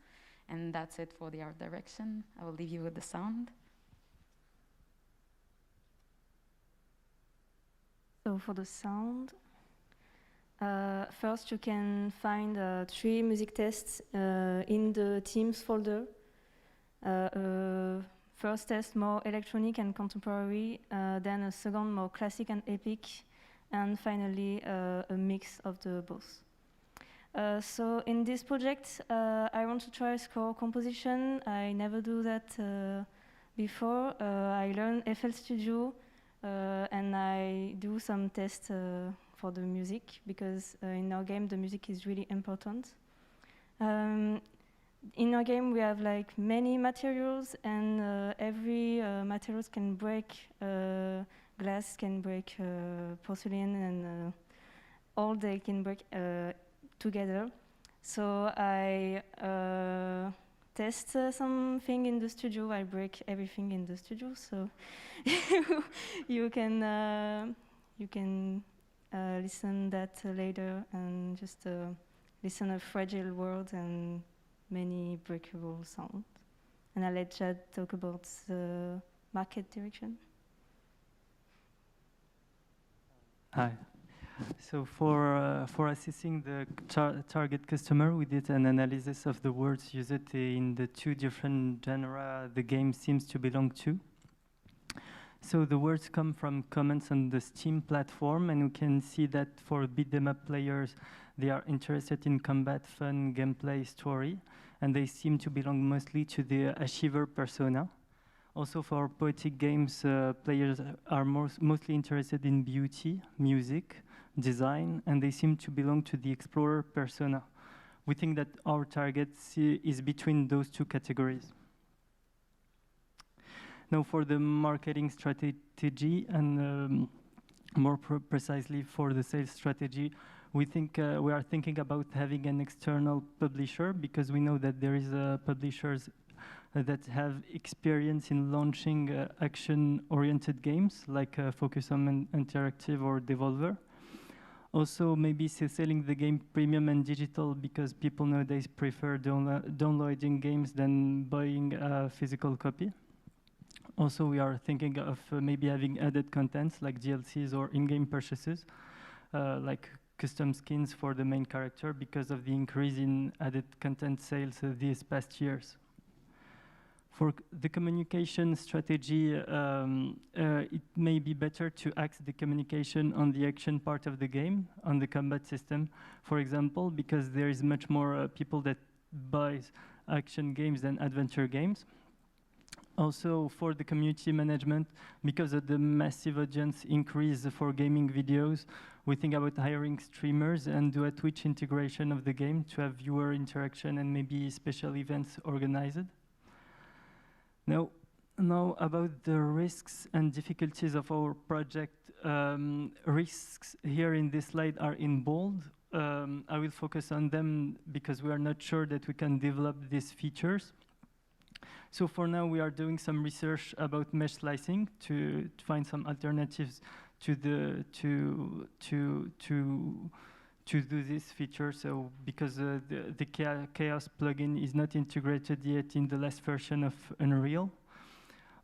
And that's it for the art direction. I will leave you with the sound. So for the sound, first you can find 3 music tests in the Teams folder. First test more electronic and contemporary, then a second more classic and epic, and finally a mix of the both. So in this project, I want to try score composition. I never do that before. I learn FL Studio and I do some tests for the music, because in our game the music is really important. In our game we have like many materials, and every materials can break, glass can break porcelain, and all they can break together. So I test something in the studio. I break everything in the studio, so you can listen that later, and just listen a fragile world and many breakable sounds. And I'll let Chad talk about the market direction. Hi. So for assessing the target customer, we did an analysis of the words used in the 2 different genres the game seems to belong to. So the words come from comments on the Steam platform, and we can see that for beat 'em up players, they are interested in combat, fun, gameplay, story. and they seem to belong mostly to the achiever persona. Also for poetic games, players are mostly interested in beauty, music, design, and they seem to belong to the explorer persona. We think that our target is between those two categories. Now for the marketing strategy and more precisely for the sales strategy, we are thinking about having an external publisher, because we know that there is publishers that have experience in launching action-oriented games like Focus on Interactive or Devolver. Also, maybe selling the game premium and digital, because people nowadays prefer downloading games than buying a physical copy. Also, we are thinking of maybe having added contents like DLCs or in-game purchases, like custom skins for the main character, because of the increase in added content sales these past years. For the communication strategy, it may be better to axe the communication on the action part of the game, on the combat system, for example, because there is much more people that buys action games than adventure games. Also, for the community management, because of the massive audience increase for gaming videos, we think about hiring streamers and do a Twitch integration of the game to have viewer interaction and maybe special events organized. Now about the risks and difficulties of our project. Risks here in this slide are in bold. I will focus on them because we are not sure that we can develop these features. So for now, we are doing some research about mesh slicing to find some alternatives to do this feature. So because the Chaos plugin is not integrated yet in the last version of Unreal.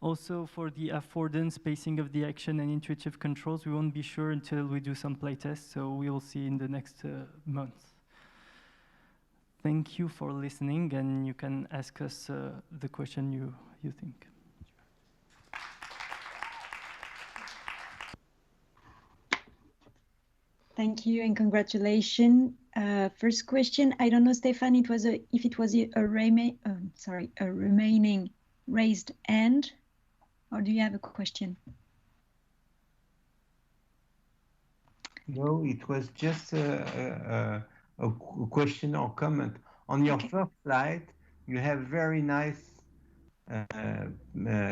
Also for the affordance, pacing of the action and intuitive controls, we won't be sure until we do some playtests, so we will see in the next months. Thank you for listening, and you can ask us the question you think. Thank you and congratulations. First question, I don't know, Stefan, if it was a remaining raised hand, or do you have a question? No, it was just a question or comment. On your first slide, you have very nice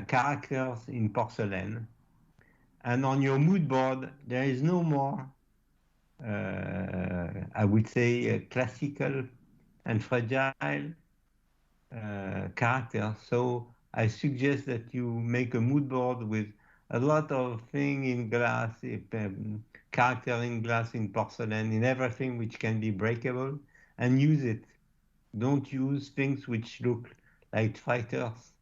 characters in porcelain. And on your mood board, there is no more, I would say, classical and fragile characters. So I suggest that you make a mood board with a lot of things in glass, character in glass, in porcelain, in everything which can be breakable, and use it. Don't use things which look like fighters.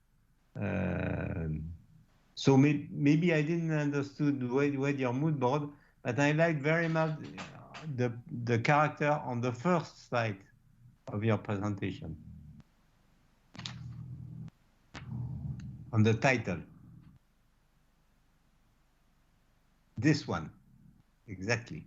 So maybe I didn't understood with your mood board, but I like very much the character on the first slide of your presentation. On the title. This one, exactly.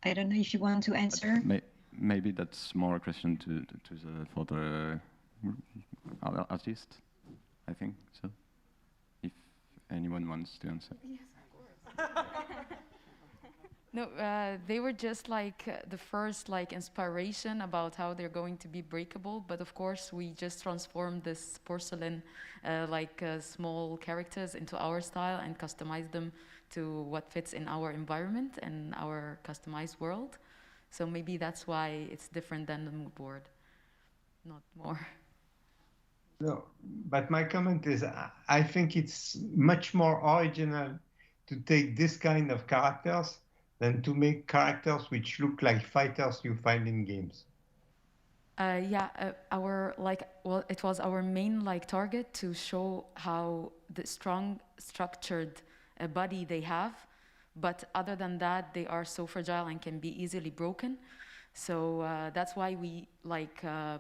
I don't know if you want to answer. Maybe that's more a question for the artist, I think so. If anyone wants to answer. Yes, of course. No, they were just like the first inspiration about how they're going to be breakable. But of course, we just transformed this porcelain small characters into our style and customized them to what fits in our environment and our customized world. So maybe that's why it's different than the mood board, not more. No, but my comment is I think it's much more original to take this kind of characters than to make characters which look like fighters you find in games. It was our main target to show how the strong structured body they have, but other than that, they are so fragile and can be easily broken. So that's why we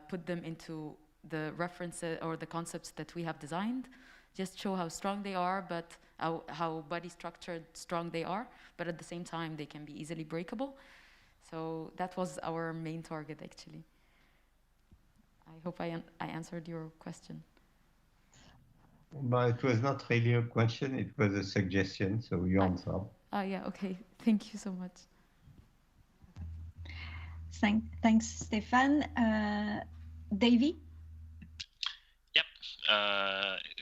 put them into the references or the concepts that we have designed, just show how strong they are, but how body structured strong they are, but at the same time they can be easily breakable. So that was our main target, actually. I hope I answered your question. But it was not really a question, it was a suggestion, so you answered. Oh, yeah, okay. Thank you so much. Thanks, Stéphane. Davy? Yep,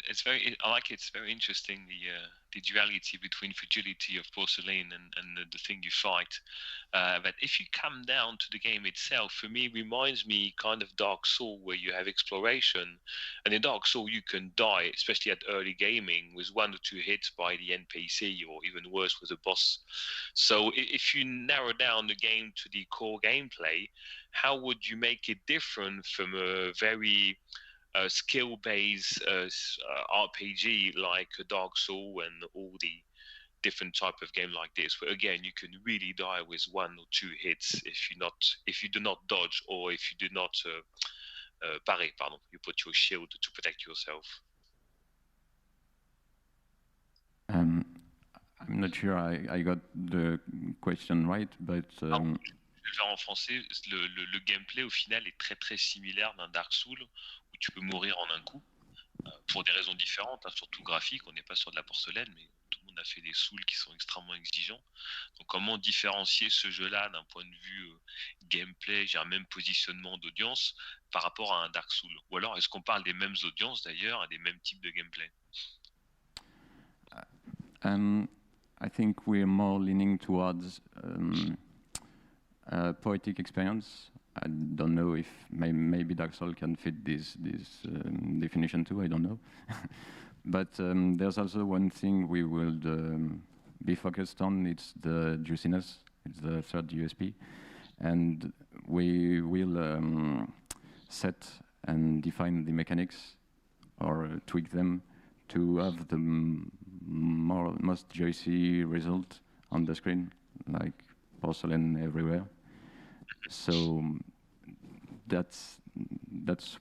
it's very. I like it. It's very interesting, the duality between fragility of porcelain and the thing you fight. But if you come down to the game itself, for me, reminds me kind of Dark Souls, where you have exploration, and in Dark Souls you can die, especially at early gaming, with 1 or 2 hits by the NPC, or even worse with a boss. So if you narrow down the game to the core gameplay, how would you make it different from a very skill-based RPG like a Dark Souls and all the different type of game like this, where again you can really die with 1 or 2 hits if you do not dodge, or if you do not parry, pardon, you put your shield to protect yourself. I'm not sure I got the question right, but Je vais le faire en français. Le gameplay au final est très très similaire d'un Dark Souls, où tu peux mourir en un coup, pour des raisons différentes, hein, surtout graphiques. On n'est pas sur de la porcelaine, mais tout le monde a fait des Souls qui sont extrêmement exigeants. Donc comment différencier ce jeu-là d'un point de vue gameplay, même positionnement d'audience, par rapport à un Dark Souls? Ou alors est-ce qu'on parle des mêmes audiences d'ailleurs, et des mêmes types de gameplay? I think we're more leaning towards poetic experience. I don't know if maybe Dark Souls can fit this definition too, I don't know. But there's also one thing we will be focused on, it's the juiciness, it's the third USP. And we will set and define the mechanics, or tweak them, to have the most juicy result on the screen, like porcelain everywhere. So that's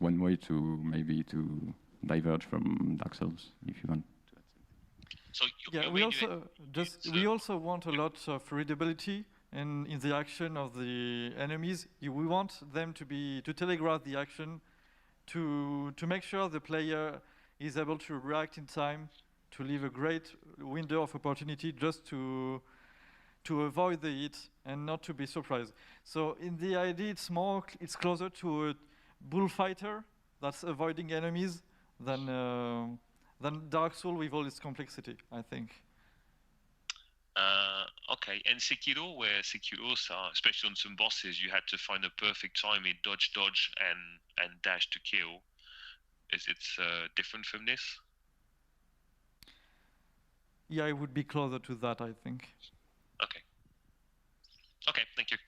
one way to maybe to diverge from Dark Souls, if you want. So yeah, we also want a lot of readability in the action of the enemies. We want them to telegraph the action, to make sure the player is able to react in time, to leave a great window of opportunity just to avoid the hit and not to be surprised. So in the idea, it's closer to a bullfighter that's avoiding enemies than Dark Souls with all its complexity, I think. Okay, and Sekiro, where Sekiro, especially on some bosses, you had to find a perfect timing, dodge, and dash to kill. Is it different from this? Yeah, it would be closer to that, I think. Okay. Okay, thank you.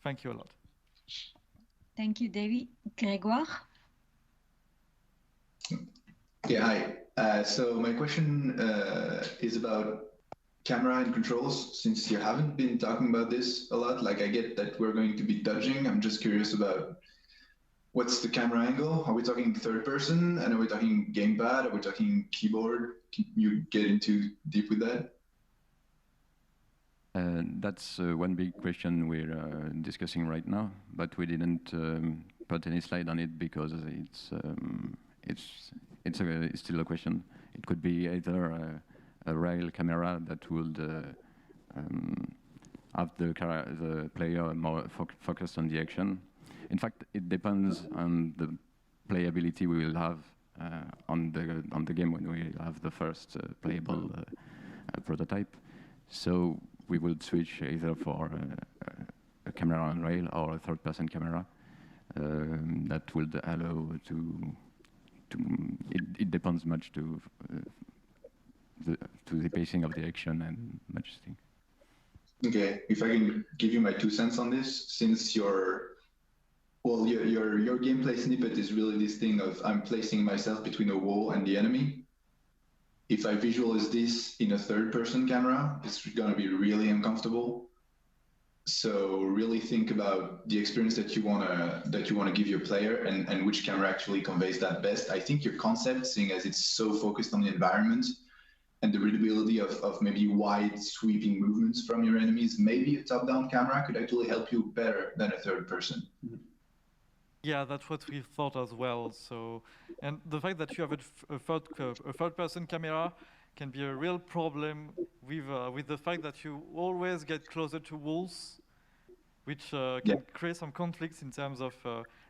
Thank you a lot. Thank you, Davy. Grégoire? Yeah, hi. So my question is about camera and controls. Since you haven't been talking about this a lot, like I get that we're going to be dodging. I'm just curious about what's the camera angle? Are we talking third person? And are we talking gamepad? Are we talking keyboard? Can you get into deep with that? That's one big question we're discussing right now, but we didn't put any slide on it because it's still a question. It could be either a rail camera that would have the player more focused on the action. In fact, it depends on the playability we will have on the game when we have the first playable prototype. So we will switch either for a camera on rail or a third-person camera that would allow it depends much to the pacing of the action and much things. Okay, if I can give you my 2 cents on this, since your gameplay snippet is really this thing of I'm placing myself between a wall and the enemy. If I visualize this in a third-person camera, it's going to be really uncomfortable. So really think about the experience that you wanna give your player, and which camera actually conveys that best. I think your concept, seeing as it's so focused on the environment and the readability of maybe wide sweeping movements from your enemies, maybe a top-down camera could actually help you better than a third person. Yeah, that's what we thought as well. So, and the fact that you have a third-person camera can be a real problem with the fact that you always get closer to walls, which can create some conflicts in terms of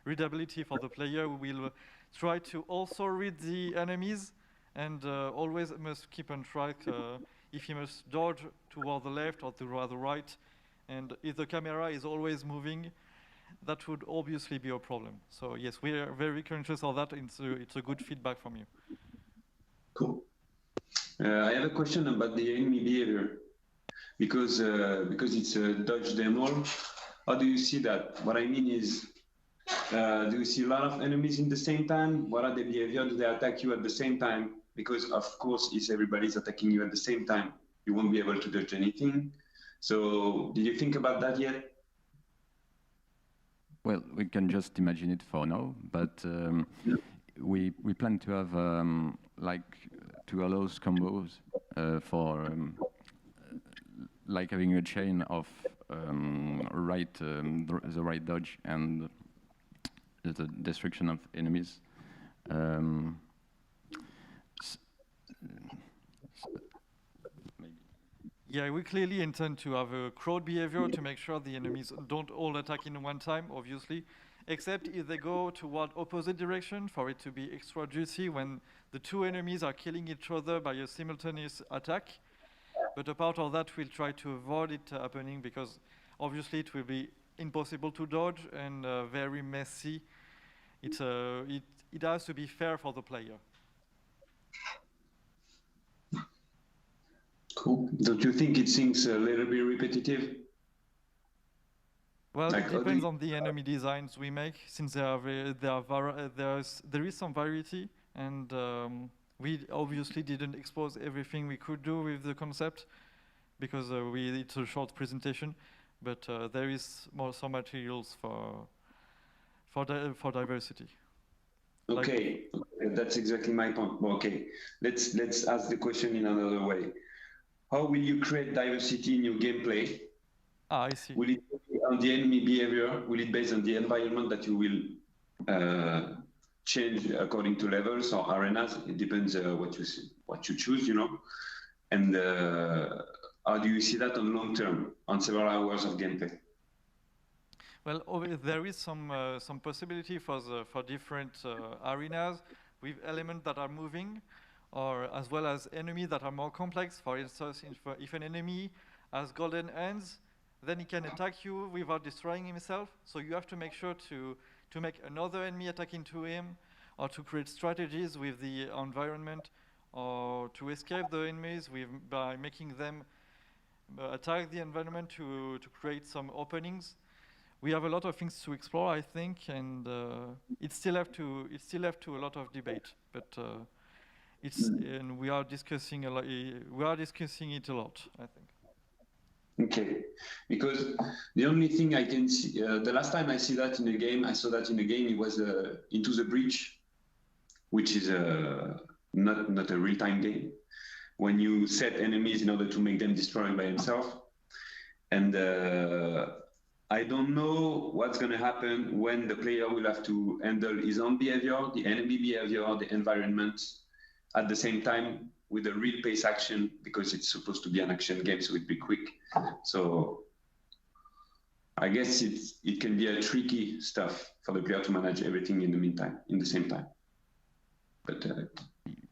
readability for the player who will try to also read the enemies, and always must keep on track if he must dodge toward the left or toward the right, and if the camera is always moving, that would obviously be a problem. So yes, we are very conscious of that. It's a good feedback from you. Cool. I have a question about the enemy behavior, because it's a dodge them all. How do you see that? What I mean is, do you see a lot of enemies in the same time? What are the behavior? Do they attack you at the same time? Because of course, if everybody's attacking you at the same time, you won't be able to dodge anything. So did you think about that yet? Well, we can just imagine it for now, but we plan to have like to allow combos for like having a chain of the right dodge and the destruction of enemies. Yeah, we clearly intend to have a crowd behavior to make sure the enemies don't all attack in one time, obviously, except if they go toward opposite direction, for it to be extra juicy when the two enemies are killing each other by a simultaneous attack. But apart of that, we'll try to avoid it happening, because obviously it will be impossible to dodge and very messy. It has to be fair for the player. Cool. Don't you think it seems a little bit repetitive? Well, like, it depends on the enemy designs we make, since there is some variety, and we obviously didn't expose everything we could do with the concept, because it's a short presentation, but there is some materials for diversity. Okay, that's exactly my point. Okay, let's ask the question in another way. How will you create diversity in your gameplay? I see. Will it be on the enemy behavior? Will it be based on the environment that you will change according to levels or arenas? It depends what you choose, you know. And how do you see that on long term, on several hours of gameplay? Well, there is some possibility for different arenas with elements that are moving, or as well as enemies that are more complex. For instance, if an enemy has golden hands, then he can attack you without destroying himself. So you have to make sure to make another enemy attack into him, or to create strategies with the environment, or to escape the enemies by making them attack the environment to create some openings. We have a lot of things to explore, I think, and it's still left to a lot of debate. But and we are discussing a lot. We are discussing it a lot, I think. Okay, because the only thing I can see, the last time I saw that in a game, it was Into the Breach, which is not a real-time game, when you set enemies in order to make them destroy by themselves. And I don't know what's going to happen when the player will have to handle his own behavior, the enemy behavior, the environment, at the same time with a real pace action, because it's supposed to be an action game, so it'd be quick. So I guess it can be a tricky stuff for the player to manage everything in the same time. But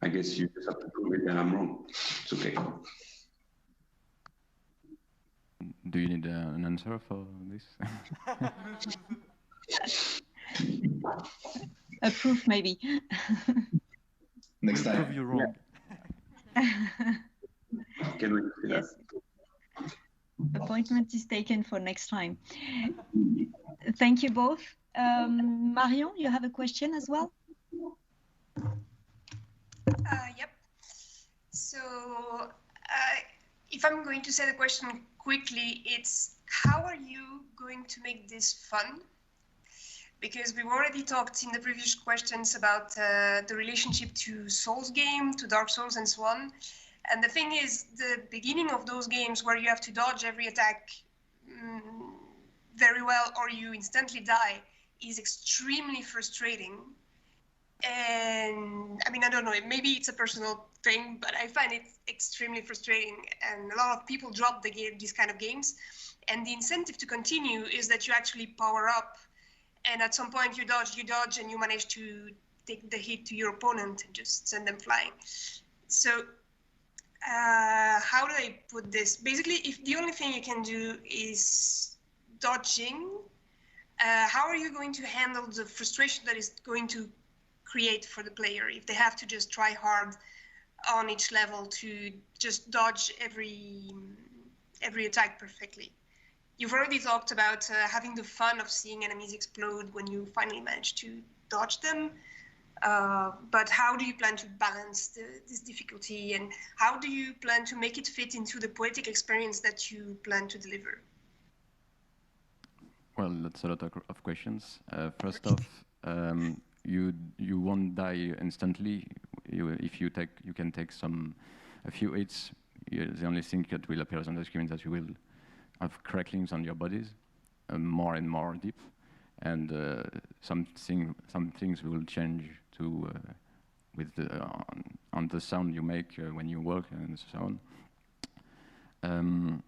I guess you just have to prove it and I'm wrong. It's okay. Do you need an answer for this? A proof, maybe. Next time. Prove you wrong. Can we do that? Yes. Appointment is taken for next time. Thank you both. Marion, you have a question as well? Yep. So if I'm going to say the question quickly, it's how are you going to make this fun? Because we've already talked in the previous questions about the relationship to Souls game, to Dark Souls and so on. And the thing is, the beginning of those games where you have to dodge every attack very well or you instantly die is extremely frustrating. And I mean, I don't know, maybe it's a personal thing, but I find it extremely frustrating. And a lot of people drop these kind of games. And the incentive to continue is that you actually power up. And at some point you dodge, and you manage to take the hit to your opponent and just send them flying. So how do I put this? Basically, if the only thing you can do is dodging, how are you going to handle the frustration that is going to create for the player if they have to just try hard on each level to just dodge every attack perfectly? You've already talked about having the fun of seeing enemies explode when you finally manage to dodge them. But how do you plan to balance this difficulty, and how do you plan to make it fit into the poetic experience that you plan to deliver? Well, that's a lot of questions. First off, you won't die instantly. You can take a few hits. The only thing that will appear on the screen is that you will have cracklings on your bodies, more and more deep, and some things will change to with on the sound you make when you walk and so on.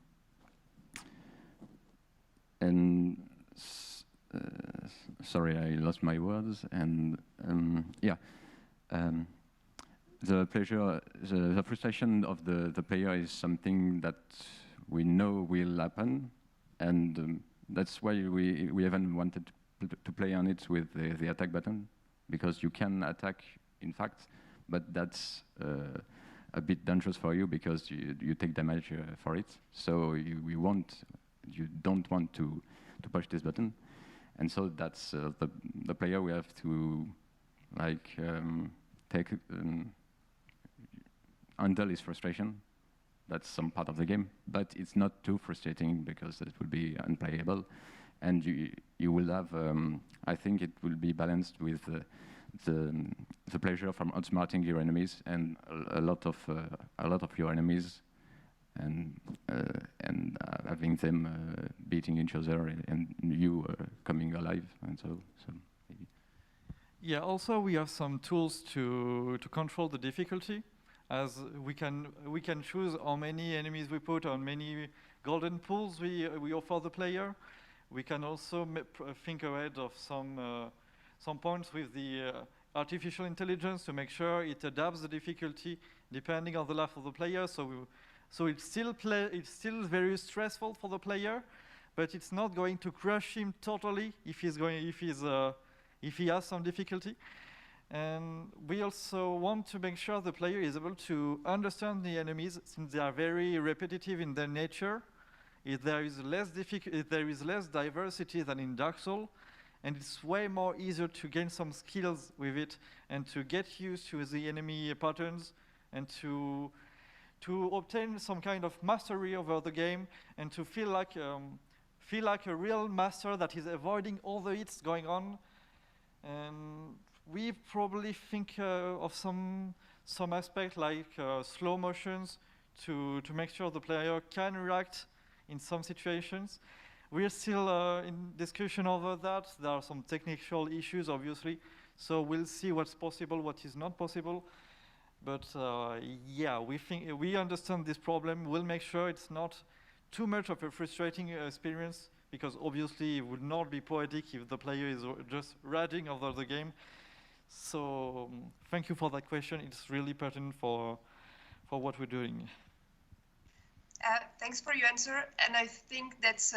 Sorry, I lost my words. And the pleasure, the frustration of the player is something that we know will happen, and that's why we haven't wanted to play on it with the attack button, because you can attack, in fact, but that's a bit dangerous for you because you take damage for it. So you don't want to push this button, and so that's the player will have to handle his frustration. That's some part of the game, but it's not too frustrating because it will be unplayable, and you will have. I think it will be balanced with the pleasure from outsmarting your enemies and a lot of your enemies, and having them beating each other and you coming alive, and so maybe. Yeah. Also, we have some tools to control the difficulty. As we can choose how many enemies we put on many golden pools we offer the player. We can also think ahead of some points with the artificial intelligence to make sure it adapts the difficulty depending on the life of the player. So it's still very stressful for the player, but it's not going to crush him totally if he has some difficulty. And we also want to make sure the player is able to understand the enemies, since they are very repetitive in their nature. If there is less diversity than in Dark Souls, and it's way more easier to gain some skills with it and to get used to the enemy patterns and to obtain some kind of mastery over the game and to feel like a real master that is avoiding all the hits going on. And we probably think of some aspect like slow motions to make sure the player can react in some situations. We're still in discussion over that. There are some technical issues, obviously, so we'll see what's possible, what is not possible. But yeah, we understand this problem. We'll make sure it's not too much of a frustrating experience, because obviously it would not be poetic if the player is just raging over the game. So thank you for that question. It's really pertinent for what we're doing. Thanks for your answer, and I think that's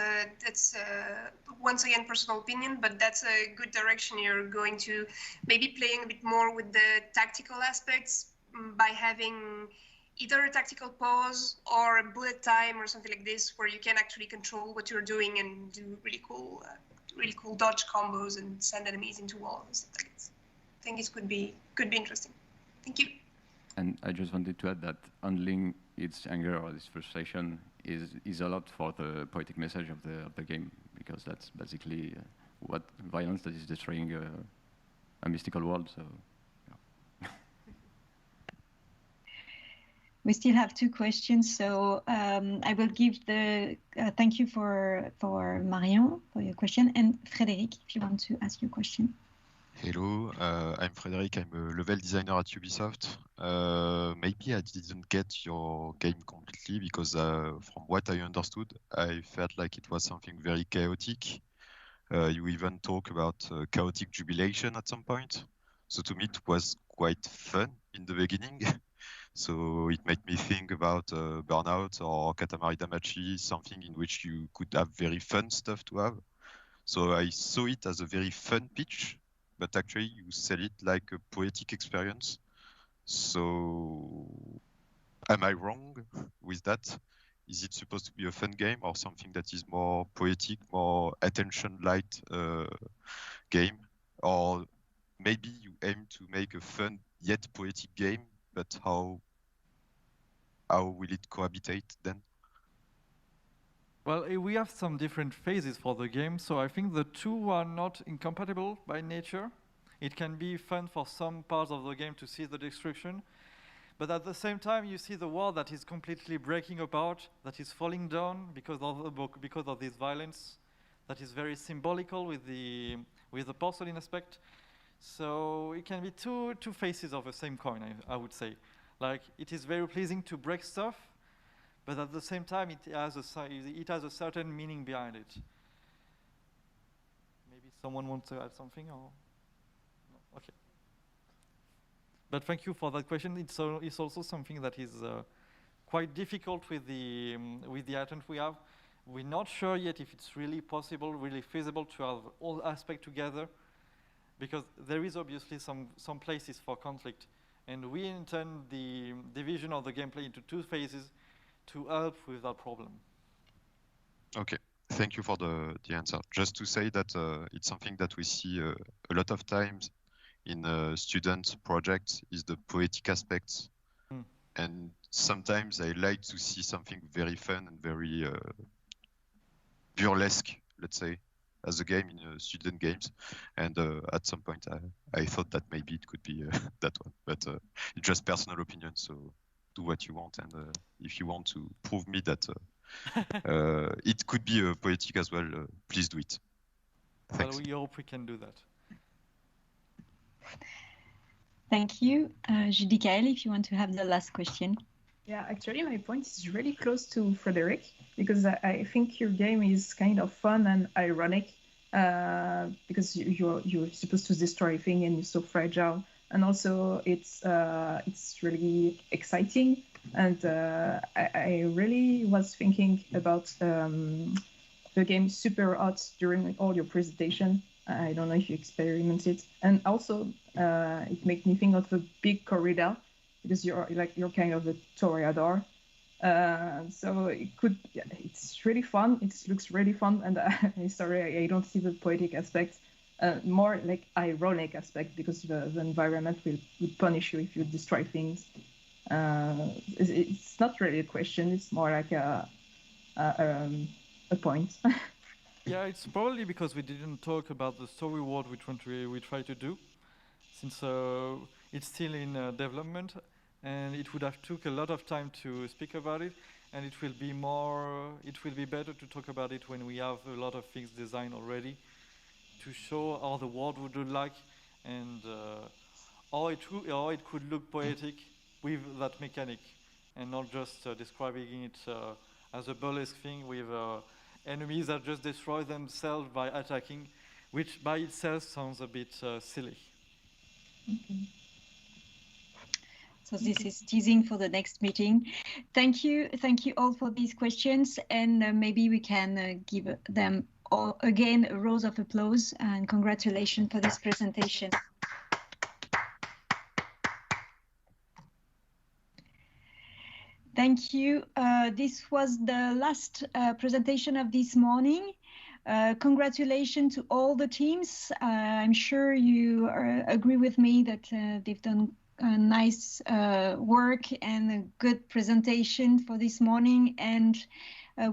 once again personal opinion, but that's a good direction. You're going to maybe playing a bit more with the tactical aspects by having either a tactical pause or a bullet time or something like this, where you can actually control what you're doing and do really cool dodge combos and send enemies into walls and stuff like this. I think it could be interesting. Thank you. And I just wanted to add that handling its anger or its frustration is a lot for the poetic message of the game, because that's basically what violence that is destroying a mystical world. So. We still have 2 questions, so I will give the thank you for Marion for your question, and Frédéric, if you want to ask your question. Hello, I'm Frédéric. I'm a level designer at Ubisoft. Maybe I didn't get your game completely because from what I understood, I felt like it was something very chaotic. You even talk about chaotic jubilation at some point. So to me, it was quite fun in the beginning. So it made me think about Burnout or Katamari Damacy, something in which you could have very fun stuff to have. So I saw it as a very fun pitch, but actually you sell it like a poetic experience. So am I wrong with that? Is it supposed to be a fun game or something that is more poetic, more attention light game? Or maybe you aim to make a fun yet poetic game, but how will it cohabitate then? Well, we have some different phases for the game, so I think the 2 are not incompatible by nature. It can be fun for some parts of the game to see the destruction, but at the same time you see the world that is completely breaking apart, that is falling down because of this violence, that is very symbolical with the porcelain aspect. So it can be two faces of the same coin, I would say. Like, it is very pleasing to break stuff, but at the same time, it has a certain meaning behind it. Maybe someone wants to add something, or no? Okay. But thank you for that question. It's also something that is quite difficult with the attempt we have. We're not sure yet if it's really possible, really feasible to have all aspects together, because there is obviously some places for conflict. And we intend the division of the gameplay into 2 phases to help with that problem. Okay, thank you for the answer. Just to say that it's something that we see a lot of times in student projects is the poetic aspects. And sometimes I like to see something very fun and very burlesque, let's say, as a game in student games, and at some point I thought that maybe it could be that one, but it's just personal opinion, so do what you want, and if you want to prove me that it could be poetic as well, please do it. Thanks. Well, we hope we can do that. Thank you. Judicael, if you want to have the last question. Yeah, actually, my point is really close to Frédéric, because I think your game is kind of fun and ironic, because you're supposed to destroy things and you're so fragile, and also it's really exciting. And I really was thinking about the game Super Hot during all your presentation. I don't know if you experimented, and also it made me think of a big corrida, because you're kind of a toreador. So it's really fun. It looks really fun, and sorry, I don't see the poetic aspect, more like ironic aspect, because the environment will punish you if you destroy things. It's not really a question. It's more like a point. Yeah, it's probably because we didn't talk about the story world we try to do, since it's still in development, and it would have took a lot of time to speak about it, and it will be better to talk about it when we have a lot of things designed already, to show how the world would look like, and how it could look poetic with that mechanic, and not just describing it as a burlesque thing with enemies that just destroy themselves by attacking, which by itself sounds a bit silly. Okay. So this is teasing for the next meeting. Thank you all for these questions, and maybe we can give them all again a round of applause and congratulations for this presentation. Thank you. This was the last presentation of this morning. Congratulations to all the teams. I'm sure you agree with me that they've done nice work and a good presentation for this morning. And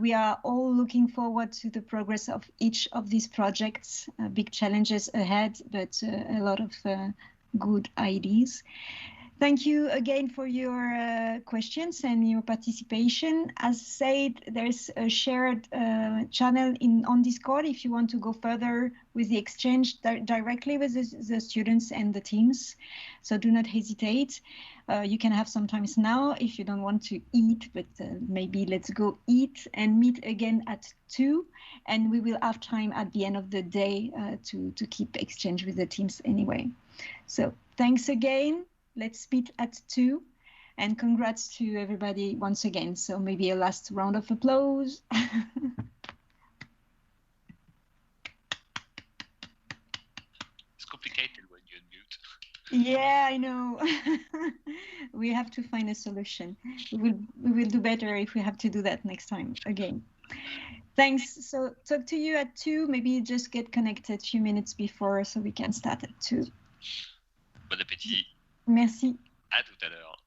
we are all looking forward to the progress of each of these projects. Big challenges ahead, but a lot of good ideas. Thank you again for your questions and your participation. As said, there's a shared channel on Discord if you want to go further with the exchange directly with the students and the teams. So do not hesitate. You can have some time now if you don't want to eat, but maybe let's go eat and meet again at 2. And we will have time at the end of the day to keep exchange with the teams anyway. So thanks again. Let's meet at 2, and congrats to everybody once again. So maybe a last round of applause. It's complicated when you unmute. Yeah, I know. We have to find a solution. We will do better if we have to do that next time again. Thanks. So talk to you at 2. Maybe just get connected a few minutes before so we can start at 2. Bon appétit. Merci. À tout à l'heure.